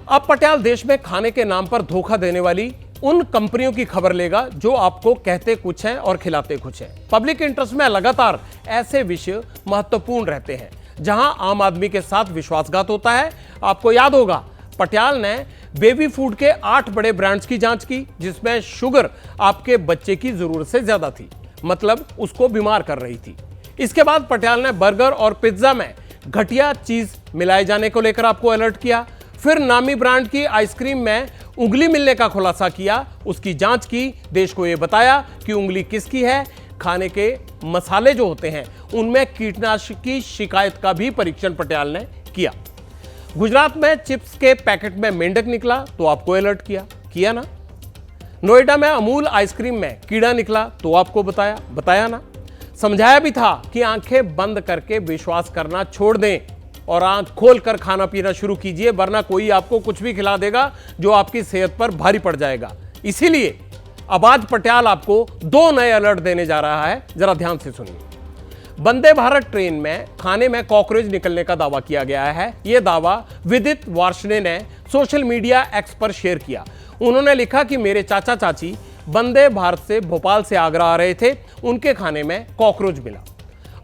अब पटियाल देश में खाने के नाम पर धोखा देने वाली उन कंपनियों की खबर लेगा जो आपको कहते कुछ हैं और खिलाते कुछ हैं। पब्लिक इंटरेस्ट में लगातार ऐसे विषय महत्वपूर्ण रहते हैं जहां आम आदमी के साथ विश्वासघात होता है। आपको याद होगा, पटियाल ने बेबी फूड के 8 बड़े ब्रांड्स की जांच की, जिसमें शुगर आपके बच्चे की जरूरत से ज्यादा थी, मतलब उसको बीमार कर रही थी। इसके बाद पटियाल ने बर्गर और पिज्जा में घटिया चीज मिलाए जाने को लेकर आपको अलर्ट किया। फिर नामी ब्रांड की आइसक्रीम में उंगली मिलने का खुलासा किया, उसकी जांच की, देश को यह बताया कि उंगली किसकी है। खाने के मसाले जो होते हैं उनमें कीटनाशक की शिकायत का भी परीक्षण पटियाल ने किया। गुजरात में चिप्स के पैकेट में मेंढक निकला तो आपको अलर्ट किया ना। नोएडा में अमूल आइसक्रीम में कीड़ा निकला तो आपको बताया ना। समझाया भी था कि आंखें बंद करके विश्वास करना छोड़ दें और आंख खोलकर खाना पीना शुरू कीजिए, वरना कोई आपको कुछ भी खिला देगा जो आपकी सेहत पर भारी पड़ जाएगा। इसीलिए अब आज पटियाल आपको 2 नए अलर्ट देने जा रहा है, जरा ध्यान से सुनिए। वंदे भारत ट्रेन में खाने में कॉकरोच निकलने का दावा किया गया है। यह दावा विदित वार्ष्णेय ने सोशल मीडिया एक्स पर शेयर किया। उन्होंने लिखा कि मेरे चाचा चाची वंदे भारत से भोपाल से आगरा आ रहे थे, उनके खाने में कॉकरोच मिला।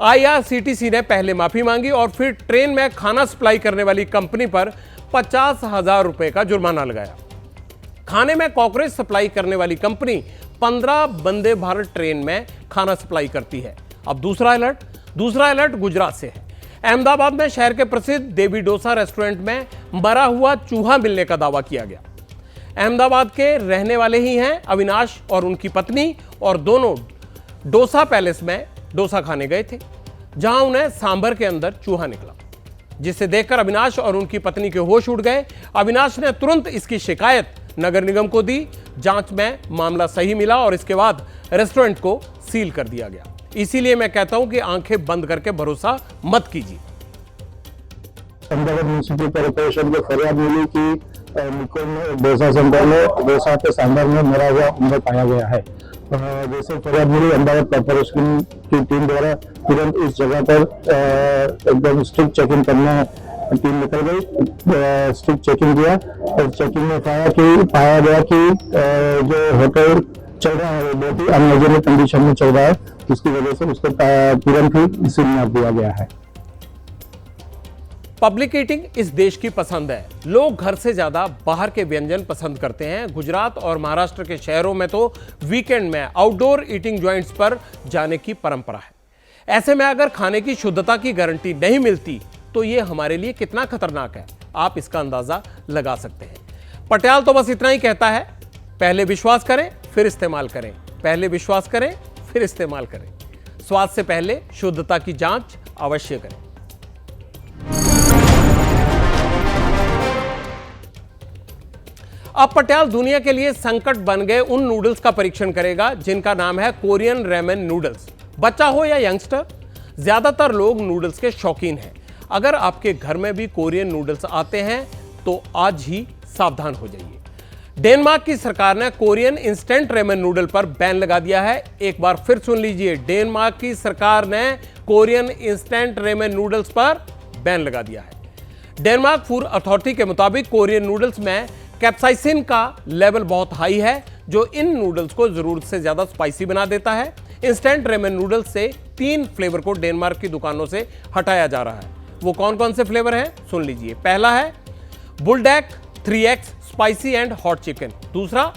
IRCTC ने पहले माफी मांगी और फिर ट्रेन में खाना सप्लाई करने वाली कंपनी पर 50,000 रुपए का जुर्माना लगाया। खाने में कॉकरोच सप्लाई करने वाली कंपनी 15 वंदे भारत ट्रेन में खाना सप्लाई करती है। अब दूसरा अलर्ट गुजरात से है। अहमदाबाद में शहर के प्रसिद्ध देवी डोसा रेस्टोरेंट में मरा हुआ चूहा मिलने का दावा किया गया। अहमदाबाद के रहने वाले ही हैं अविनाश और उनकी पत्नी, और दोनों डोसा पैलेस में डोसा खाने गए थे, जहां उन्हें सांभर के अंदर चूहा निकला, जिसे देखकर अविनाश और उनकी पत्नी के होश उड़ गए। अविनाश ने तुरंत इसकी शिकायत नगर निगम को दी। जांच में मामला सही मिला और इसके बाद रेस्टोरेंट को सील कर दिया गया। इसीलिए मैं कहता हूं कि आंखें बंद करके भरोसा मत कीजिए। अहमदाबाद म्यूनिसिपल कॉर्पोरेशन को फरियाद मिली कि निकोल डोसा सेंटर में डोसा के सांभर में मरा हुआ उम्र पाया गया है। जैसे फरियाद मिली, अहमदाबाद प्रॉपर स्कीम की टीम द्वारा तुरंत उस जगह पर एकदम स्ट्रिक्ट चेकिंग करने टीम निकल गई, स्ट्रिक्ट चेकिंग किया और चेकिंग में पाया गया कि जो होटल चल रहा है वो बहुत ही अनहाइजीनिक कंडीशन में चल रहा है, जिसकी वजह से उसको तुरंत ही सील मार दिया गया है। पब्लिक ईटिंग इस देश की पसंद है। लोग घर से ज्यादा बाहर के व्यंजन पसंद करते हैं। गुजरात और महाराष्ट्र के शहरों में तो वीकेंड में आउटडोर ईटिंग जॉइंट्स पर जाने की परंपरा है। ऐसे में अगर खाने की शुद्धता की गारंटी नहीं मिलती तो ये हमारे लिए कितना खतरनाक है, आप इसका अंदाजा लगा सकते हैं। पटियाल तो बस इतना ही कहता है, पहले विश्वास करें फिर इस्तेमाल करें, पहले विश्वास करें फिर इस्तेमाल करें। स्वाद से पहले शुद्धता की जांच अवश्य करें। अब पटियाल दुनिया के लिए संकट बन गए उन नूडल्स का परीक्षण करेगा जिनका नाम है कोरियन रेमेन नूडल्स। बच्चा हो या यंगस्टर, ज्यादातर लोग नूडल्स के शौकीन हैं। अगर आपके घर में भी कोरियन नूडल्स आते हैं तो आज ही सावधान हो जाइए। डेनमार्क की सरकार ने कोरियन इंस्टेंट रेमेन नूडल पर बैन लगा दिया है। एक बार फिर सुन लीजिए, डेनमार्क की सरकार ने कोरियन इंस्टेंट रेमेन नूडल्स पर बैन लगा दिया है। डेनमार्क फूड अथॉरिटी के मुताबिक कोरियन नूडल्स में कैप्साइसिन का लेवल बहुत हाई है, जो इन नूडल्स को जरूरत से ज्यादा स्पाइसी बना देता है। इंस्टेंट रेमेन नूडल्स से 3 फ्लेवर को डेनमार्क की दुकानों से हटाया जा रहा है। वो कौन कौन से फ्लेवर हैं सुन लीजिए। पहला है बुलडैक 3x spicy and hot chicken, दूसरा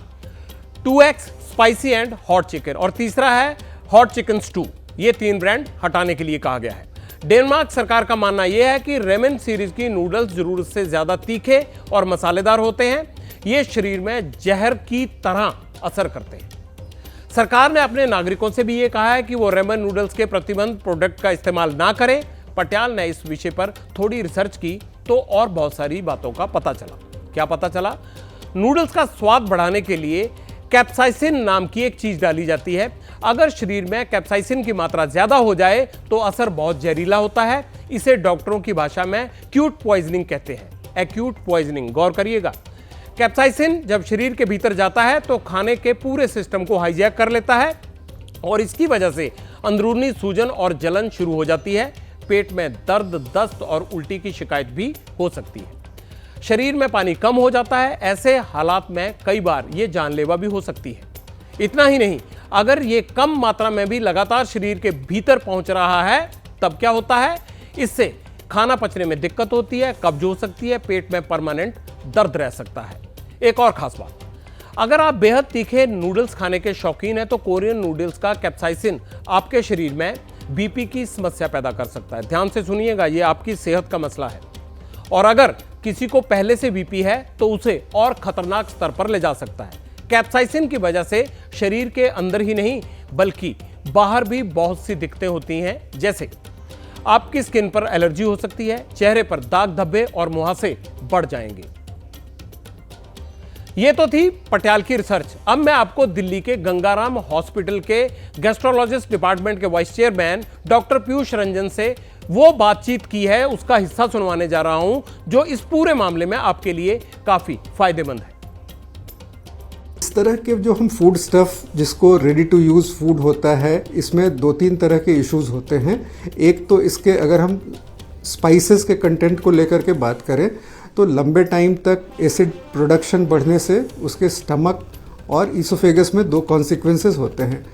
2x spicy and hot chicken और तीसरा है हॉट चिकन स्टू। ये 3 ब्रांड हटाने के लिए कहा गया है। डेनमार्क सरकार का मानना यह है कि रेमेन सीरीज की नूडल्स जरूरत से ज्यादा तीखे और मसालेदार होते हैं। ये शरीर में जहर की तरह असर करते हैं। सरकार ने अपने नागरिकों से भी ये कहा है कि वो रेमेन नूडल्स के प्रतिबंधित प्रोडक्ट का इस्तेमाल ना करें। पटियाल ने इस विषय पर थोड़ी रिसर्च की तो और बहुत सारी बातों का पता चला। क्या पता चला? नूडल्स का स्वाद बढ़ाने के लिए कैप्साइसिन नाम की एक चीज डाली जाती है। अगर शरीर में कैप्साइसिन की मात्रा ज्यादा हो जाए तो असर बहुत जहरीला होता है। इसे डॉक्टरों की भाषा में एक्यूट पॉइजनिंग कहते हैं। एक्यूट पॉइजनिंग, गौर करिएगा। कैप्साइसिन जब शरीर के भीतर जाता है तो खाने के पूरे सिस्टम को हाईजैक कर लेता है और इसकी वजह से अंदरूनी सूजन और जलन शुरू हो जाती है। पेट में दर्द, दस्त और उल्टी की शिकायत भी हो सकती है। शरीर में पानी कम हो जाता है। ऐसे हालात में कई बार ये जानलेवा भी हो सकती है। इतना ही नहीं, अगर ये कम मात्रा में भी लगातार शरीर के भीतर पहुंच रहा है तब क्या होता है? इससे खाना पचने में दिक्कत होती है, कब्ज हो सकती है, पेट में परमानेंट दर्द रह सकता है। एक और खास बात, अगर आप बेहद तीखे नूडल्स खाने के शौकीन हैं तो कोरियन नूडल्स का कैप्साइसिन आपके शरीर में बीपी की समस्या पैदा कर सकता है। ध्यान से सुनिएगा, यह आपकी सेहत का मसला है और अगर किसी को पहले से बीपी है तो उसे और खतरनाक स्तर पर ले जा सकता है। कैप्साइसिन की वजह से शरीर के अंदर ही नहीं बल्कि बाहर भी बहुत सी दिक्कतें होती हैं, जैसे आपकी स्किन पर एलर्जी हो सकती है, चेहरे पर दाग धब्बे और मुहासे बढ़ जाएंगे। ये तो थी पटियाल की रिसर्च। अब मैं आपको दिल्ली के गंगाराम हॉस्पिटल के गैस्ट्रोलॉजिस्ट डिपार्टमेंट के vice chairman doctor Piyush Ranjan से वो बातचीत की है उसका हिस्सा सुनवाने जा रहा हूं, जो इस पूरे मामले में आपके लिए काफी फायदेमंद है। इस तरह के जो हम फूड स्टफ जिसको रेडी टू यूज़ फूड होता है, इसमें 2-3 तरह के इश्यूज होते हैं। एक तो इसके अगर हम स्पाइसेस के कंटेंट को लेकर के बात करें तो लंबे टाइम तक एसिड प्रोडक्शन बढ़ने से उसके स्टमक और ईसोफेगस में 2 कॉन्सिक्वेंसेस होते हैं।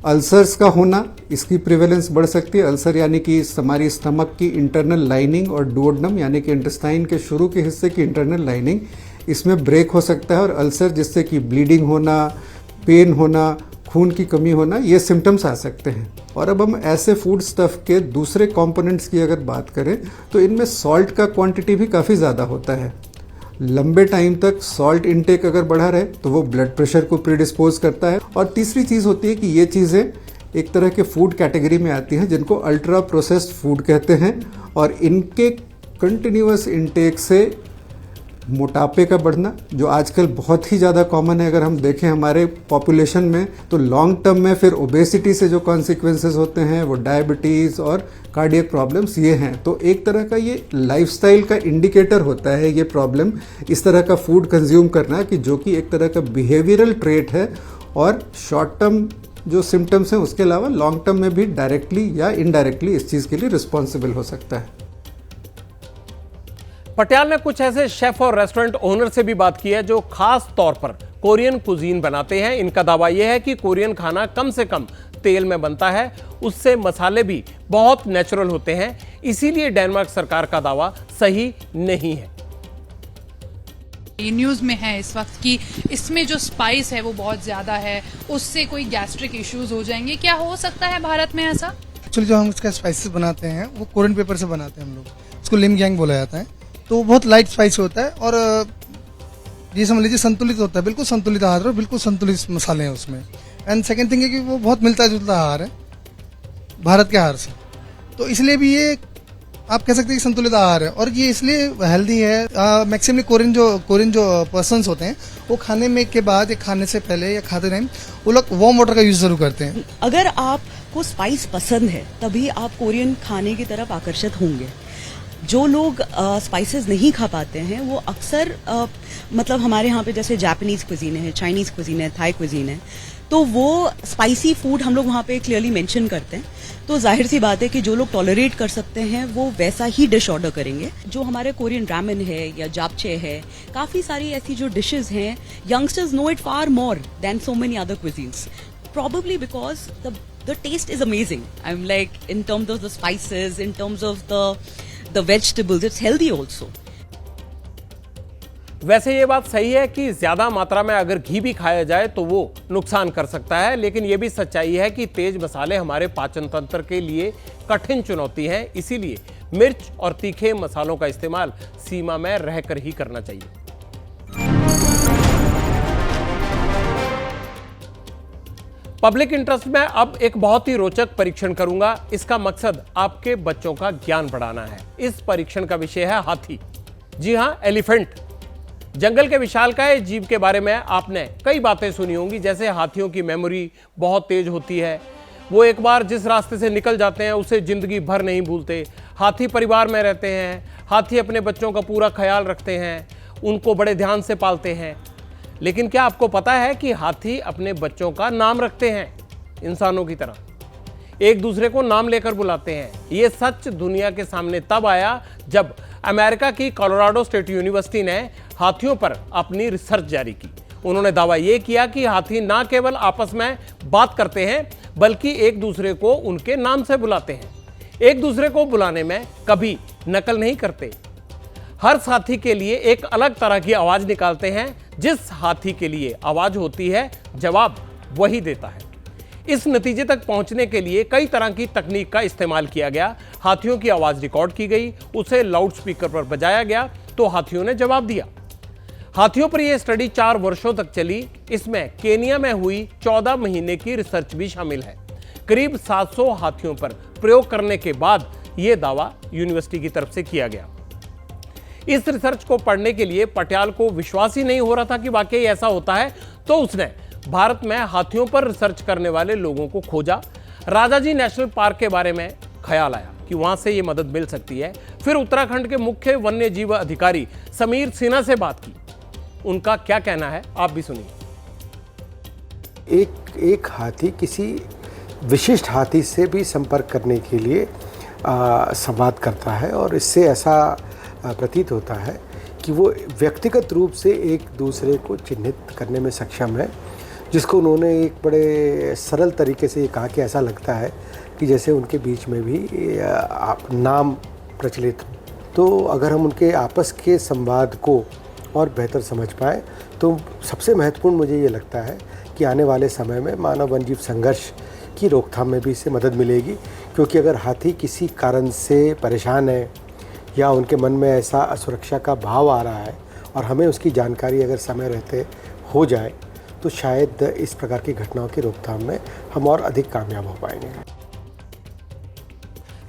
अल्सर्स का होना, इसकी प्रिवेलेंस बढ़ सकती है। अल्सर यानी कि हमारी स्टमक की इंटरनल लाइनिंग और डुओडेनम यानी कि इंटेस्टाइन के शुरू के हिस्से की इंटरनल लाइनिंग, इसमें ब्रेक हो सकता है और अल्सर जिससे कि ब्लीडिंग होना, पेन होना, खून की कमी होना, ये सिम्टम्स आ सकते हैं। और अब हम ऐसे फूड स्टफ के दूसरे कंपोनेंट्स की अगर बात करें तो इनमें सॉल्ट का क्वांटिटी भी काफ़ी ज़्यादा होता है। लंबे टाइम तक सॉल्ट इनटेक अगर बढ़ा रहे तो वो ब्लड प्रेशर को प्रीडिस्पोज करता है। और तीसरी चीज़ होती है कि ये चीज़ें एक तरह के फूड कैटेगरी में आती हैं जिनको अल्ट्रा प्रोसेस्ड फूड कहते हैं और इनके कंटिन्यूअस इनटेक से मोटापे का बढ़ना, जो आजकल बहुत ही ज़्यादा कॉमन है अगर हम देखें हमारे पॉपुलेशन में, तो लॉन्ग टर्म में फिर ओबेसिटी से जो कॉन्सिक्वेंसेस होते हैं वो डायबिटीज़ और कार्डियक प्रॉब्लम्स ये हैं। तो एक तरह का ये लाइफस्टाइल का इंडिकेटर होता है ये प्रॉब्लम, इस तरह का फूड कंज्यूम करना, कि जो कि एक तरह का बिहेवियरल ट्रेट है और शॉर्ट टर्म जो सिम्टम्स हैं उसके अलावा लॉन्ग टर्म में भी डायरेक्टली या इनडायरेक्टली इस चीज़ के लिए रिस्पॉन्सिबल हो सकता है। पटियाल ने कुछ ऐसे शेफ और रेस्टोरेंट ओनर से भी बात की है जो खास तौर पर कोरियन कुजीन बनाते हैं। इनका दावा यह है कि कोरियन खाना कम से कम तेल में बनता है, उससे मसाले भी बहुत नेचुरल होते हैं, इसीलिए डेनमार्क सरकार का दावा सही नहीं है। ये न्यूज़ में है इस वक्त कि इसमें जो स्पाइस है वो बहुत ज़्यादा है, उससे कोई गैस्ट्रिक इश्यूज हो जाएंगे। क्या हो सकता है भारत में ऐसा? एक्चुअली जो हम इसका स्पाइसेस बनाते हैं वो कोरियन पेपर से बनाते हैं हम लोग, उसको लिम गैंग बोला जाता है। तो बहुत लाइट स्पाइस होता है और ये समझ लीजिए संतुलित होता है, बिल्कुल संतुलित आहार और बिल्कुल संतुलित मसाले हैं उसमें। एंड सेकंड थिंग है कि वो बहुत मिलता जुलता आहार है भारत के आहार से, तो इसलिए भी ये आप कह सकते हैं कि संतुलित आहार है और ये इसलिए हेल्दी है। मैक्सिमली कोरियन जो पर्सन्स होते हैं वो खाने में के बाद या खाने से पहले या खाते टाइम वो लोग वार्म वाटर का यूज जरूर करते हैं। अगर आपको स्पाइस पसंद है तभी आप कोरियन खाने की तरफ आकर्षित होंगे। जो लोग स्पाइसेस नहीं खा पाते हैं वो अक्सर मतलब हमारे यहाँ पे जैसे जापानीज क्विजीन है, चाइनीज क्विजीन है, थाई क्विजीन है, तो वो स्पाइसी फूड हम लोग वहाँ पे क्लियरली मेंशन करते हैं। तो जाहिर सी बात है कि जो लोग टॉलरेट कर सकते हैं वो वैसा ही डिश ऑर्डर करेंगे। जो हमारे कोरियन रामेन है या जापचे है, काफ़ी सारी ऐसी जो डिशेज हैं, youngsters know it far more than so many other cuisines, probably because the taste is amazing. I'm like, in terms of the spices, in terms of the vegetables, it's healthy also. वैसे ये बात सही है कि ज्यादा मात्रा में अगर घी भी खाया जाए तो वो नुकसान कर सकता है, लेकिन ये भी सच्चाई है कि तेज मसाले हमारे पाचन तंत्र के लिए कठिन चुनौती है। इसीलिए मिर्च और तीखे मसालों का इस्तेमाल सीमा में रहकर ही करना चाहिए। पब्लिक इंटरेस्ट में अब एक बहुत ही रोचक परीक्षण करूंगा। इसका मकसद आपके बच्चों का ज्ञान बढ़ाना है। इस परीक्षण का विषय है हाथी। जी हां, एलिफेंट। जंगल के विशालकाय जीव के बारे में आपने कई बातें सुनी होंगी, जैसे हाथियों की मेमोरी बहुत तेज होती है, वो एक बार जिस रास्ते से निकल जाते हैं उसे जिंदगी भर नहीं भूलते, हाथी परिवार में रहते हैं, हाथी अपने बच्चों का पूरा ख्याल रखते हैं, उनको बड़े ध्यान से पालते हैं। लेकिन क्या आपको पता है कि हाथी अपने बच्चों का नाम रखते हैं, इंसानों की तरह एक दूसरे को नाम लेकर बुलाते हैं। ये सच दुनिया के सामने तब आया जब अमेरिका की कोलोराडो स्टेट यूनिवर्सिटी ने हाथियों पर अपनी रिसर्च जारी की। उन्होंने दावा यह किया कि हाथी ना केवल आपस में बात करते हैं बल्कि एक दूसरे को उनके नाम से बुलाते हैं। एक दूसरे को बुलाने में कभी नकल नहीं करते। हर साथी के लिए एक अलग तरह की आवाज निकालते हैं। जिस हाथी के लिए आवाज होती है जवाब वही देता है। इस नतीजे तक पहुंचने के लिए कई तरह की तकनीक का इस्तेमाल किया गया। हाथियों की आवाज रिकॉर्ड की गई, उसे लाउडस्पीकर पर बजाया गया तो हाथियों ने जवाब दिया। हाथियों पर यह स्टडी 4 वर्षों तक चली। इसमें केनिया में हुई 14 महीने की रिसर्च भी शामिल है। करीब 700 हाथियों पर प्रयोग करने के बाद यह दावा यूनिवर्सिटी की तरफ से किया गया। इस रिसर्च को पढ़ने के लिए पटियाल को विश्वास ही नहीं हो रहा था कि वाकई ऐसा होता है, तो उसने भारत में हाथियों पर रिसर्च करने वाले लोगों को खोजा। राजाजी नेशनल पार्क के बारे में ख्याल आया कि वहां से ये मदद मिल सकती है। फिर उत्तराखंड के मुख्य वन्य जीव अधिकारी समीर सिन्हा से बात की। उनका क्या कहना है आप भी सुनिए। एक हाथी किसी विशिष्ट हाथी से भी संपर्क करने के लिए संवाद करता है और इससे ऐसा प्रतीत होता है कि वो व्यक्तिगत रूप से एक दूसरे को चिन्हित करने में सक्षम है, जिसको उन्होंने एक बड़े सरल तरीके से ये कहा कि ऐसा लगता है कि जैसे उनके बीच में भी नाम प्रचलित हो। तो अगर हम उनके आपस के संवाद को और बेहतर समझ पाएँ तो सबसे महत्वपूर्ण मुझे ये लगता है कि आने वाले समय में मानव वन्यजीव संघर्ष की रोकथाम में भी इससे मदद मिलेगी, क्योंकि अगर हाथी किसी कारण से परेशान है या उनके मन में ऐसा असुरक्षा का भाव आ रहा है और हमें उसकी जानकारी अगर समय रहते हो जाए तो शायद इस प्रकार की घटनाओं की रोकथाम में हम और अधिक कामयाब हो पाएंगे।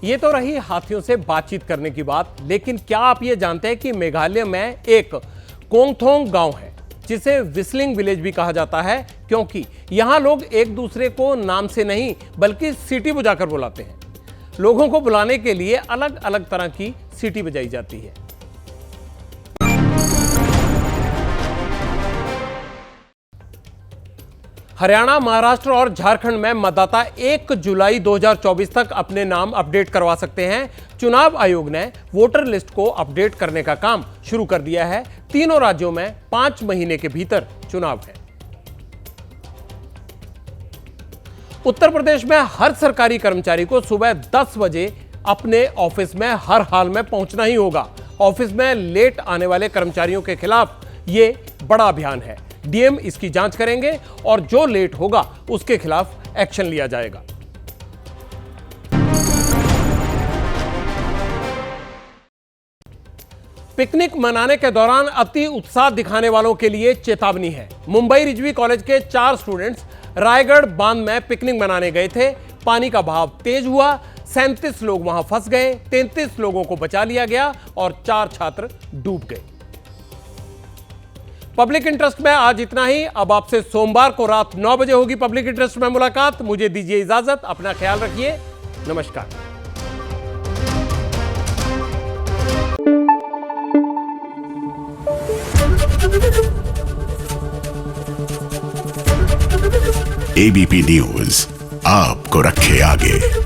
ये तो रही हाथियों से बातचीत करने की बात, लेकिन क्या आप ये जानते हैं कि मेघालय में एक कोंगथोंग गांव है जिसे व्हिस्लिंग विलेज भी कहा जाता है, क्योंकि यहां लोग एक दूसरे को नाम से नहीं बल्कि सीटी बजाकर बुलाते हैं। लोगों को बुलाने के लिए अलग अलग तरह की सीटी बजाई जाती है। हरियाणा, महाराष्ट्र और झारखंड में मतदाता 1 जुलाई 2024 तक अपने नाम अपडेट करवा सकते हैं। चुनाव आयोग ने वोटर लिस्ट को अपडेट करने का काम शुरू कर दिया है। तीनों राज्यों में 5 महीने के भीतर चुनाव है। उत्तर प्रदेश में हर सरकारी कर्मचारी को सुबह 10 बजे अपने ऑफिस में हर हाल में पहुंचना ही होगा। ऑफिस में लेट आने वाले कर्मचारियों के खिलाफ यह बड़ा अभियान है। डीएम इसकी जांच करेंगे और जो लेट होगा उसके खिलाफ एक्शन लिया जाएगा। पिकनिक मनाने के दौरान अति उत्साह दिखाने वालों के लिए चेतावनी है। मुंबई रिजवी कॉलेज के 4 स्टूडेंट्स रायगढ़ बांध में पिकनिक मनाने गए थे। पानी का बहाव तेज हुआ, 37 लोग वहां फंस गए, 33 लोगों को बचा लिया गया और 4 छात्र डूब गए। पब्लिक इंटरेस्ट में आज इतना ही। अब आपसे सोमवार को रात 9 बजे होगी पब्लिक इंटरेस्ट में मुलाकात। मुझे दीजिए इजाजत, अपना ख्याल रखिए, नमस्कार। एबीपी न्यूज आपको रखे आगे।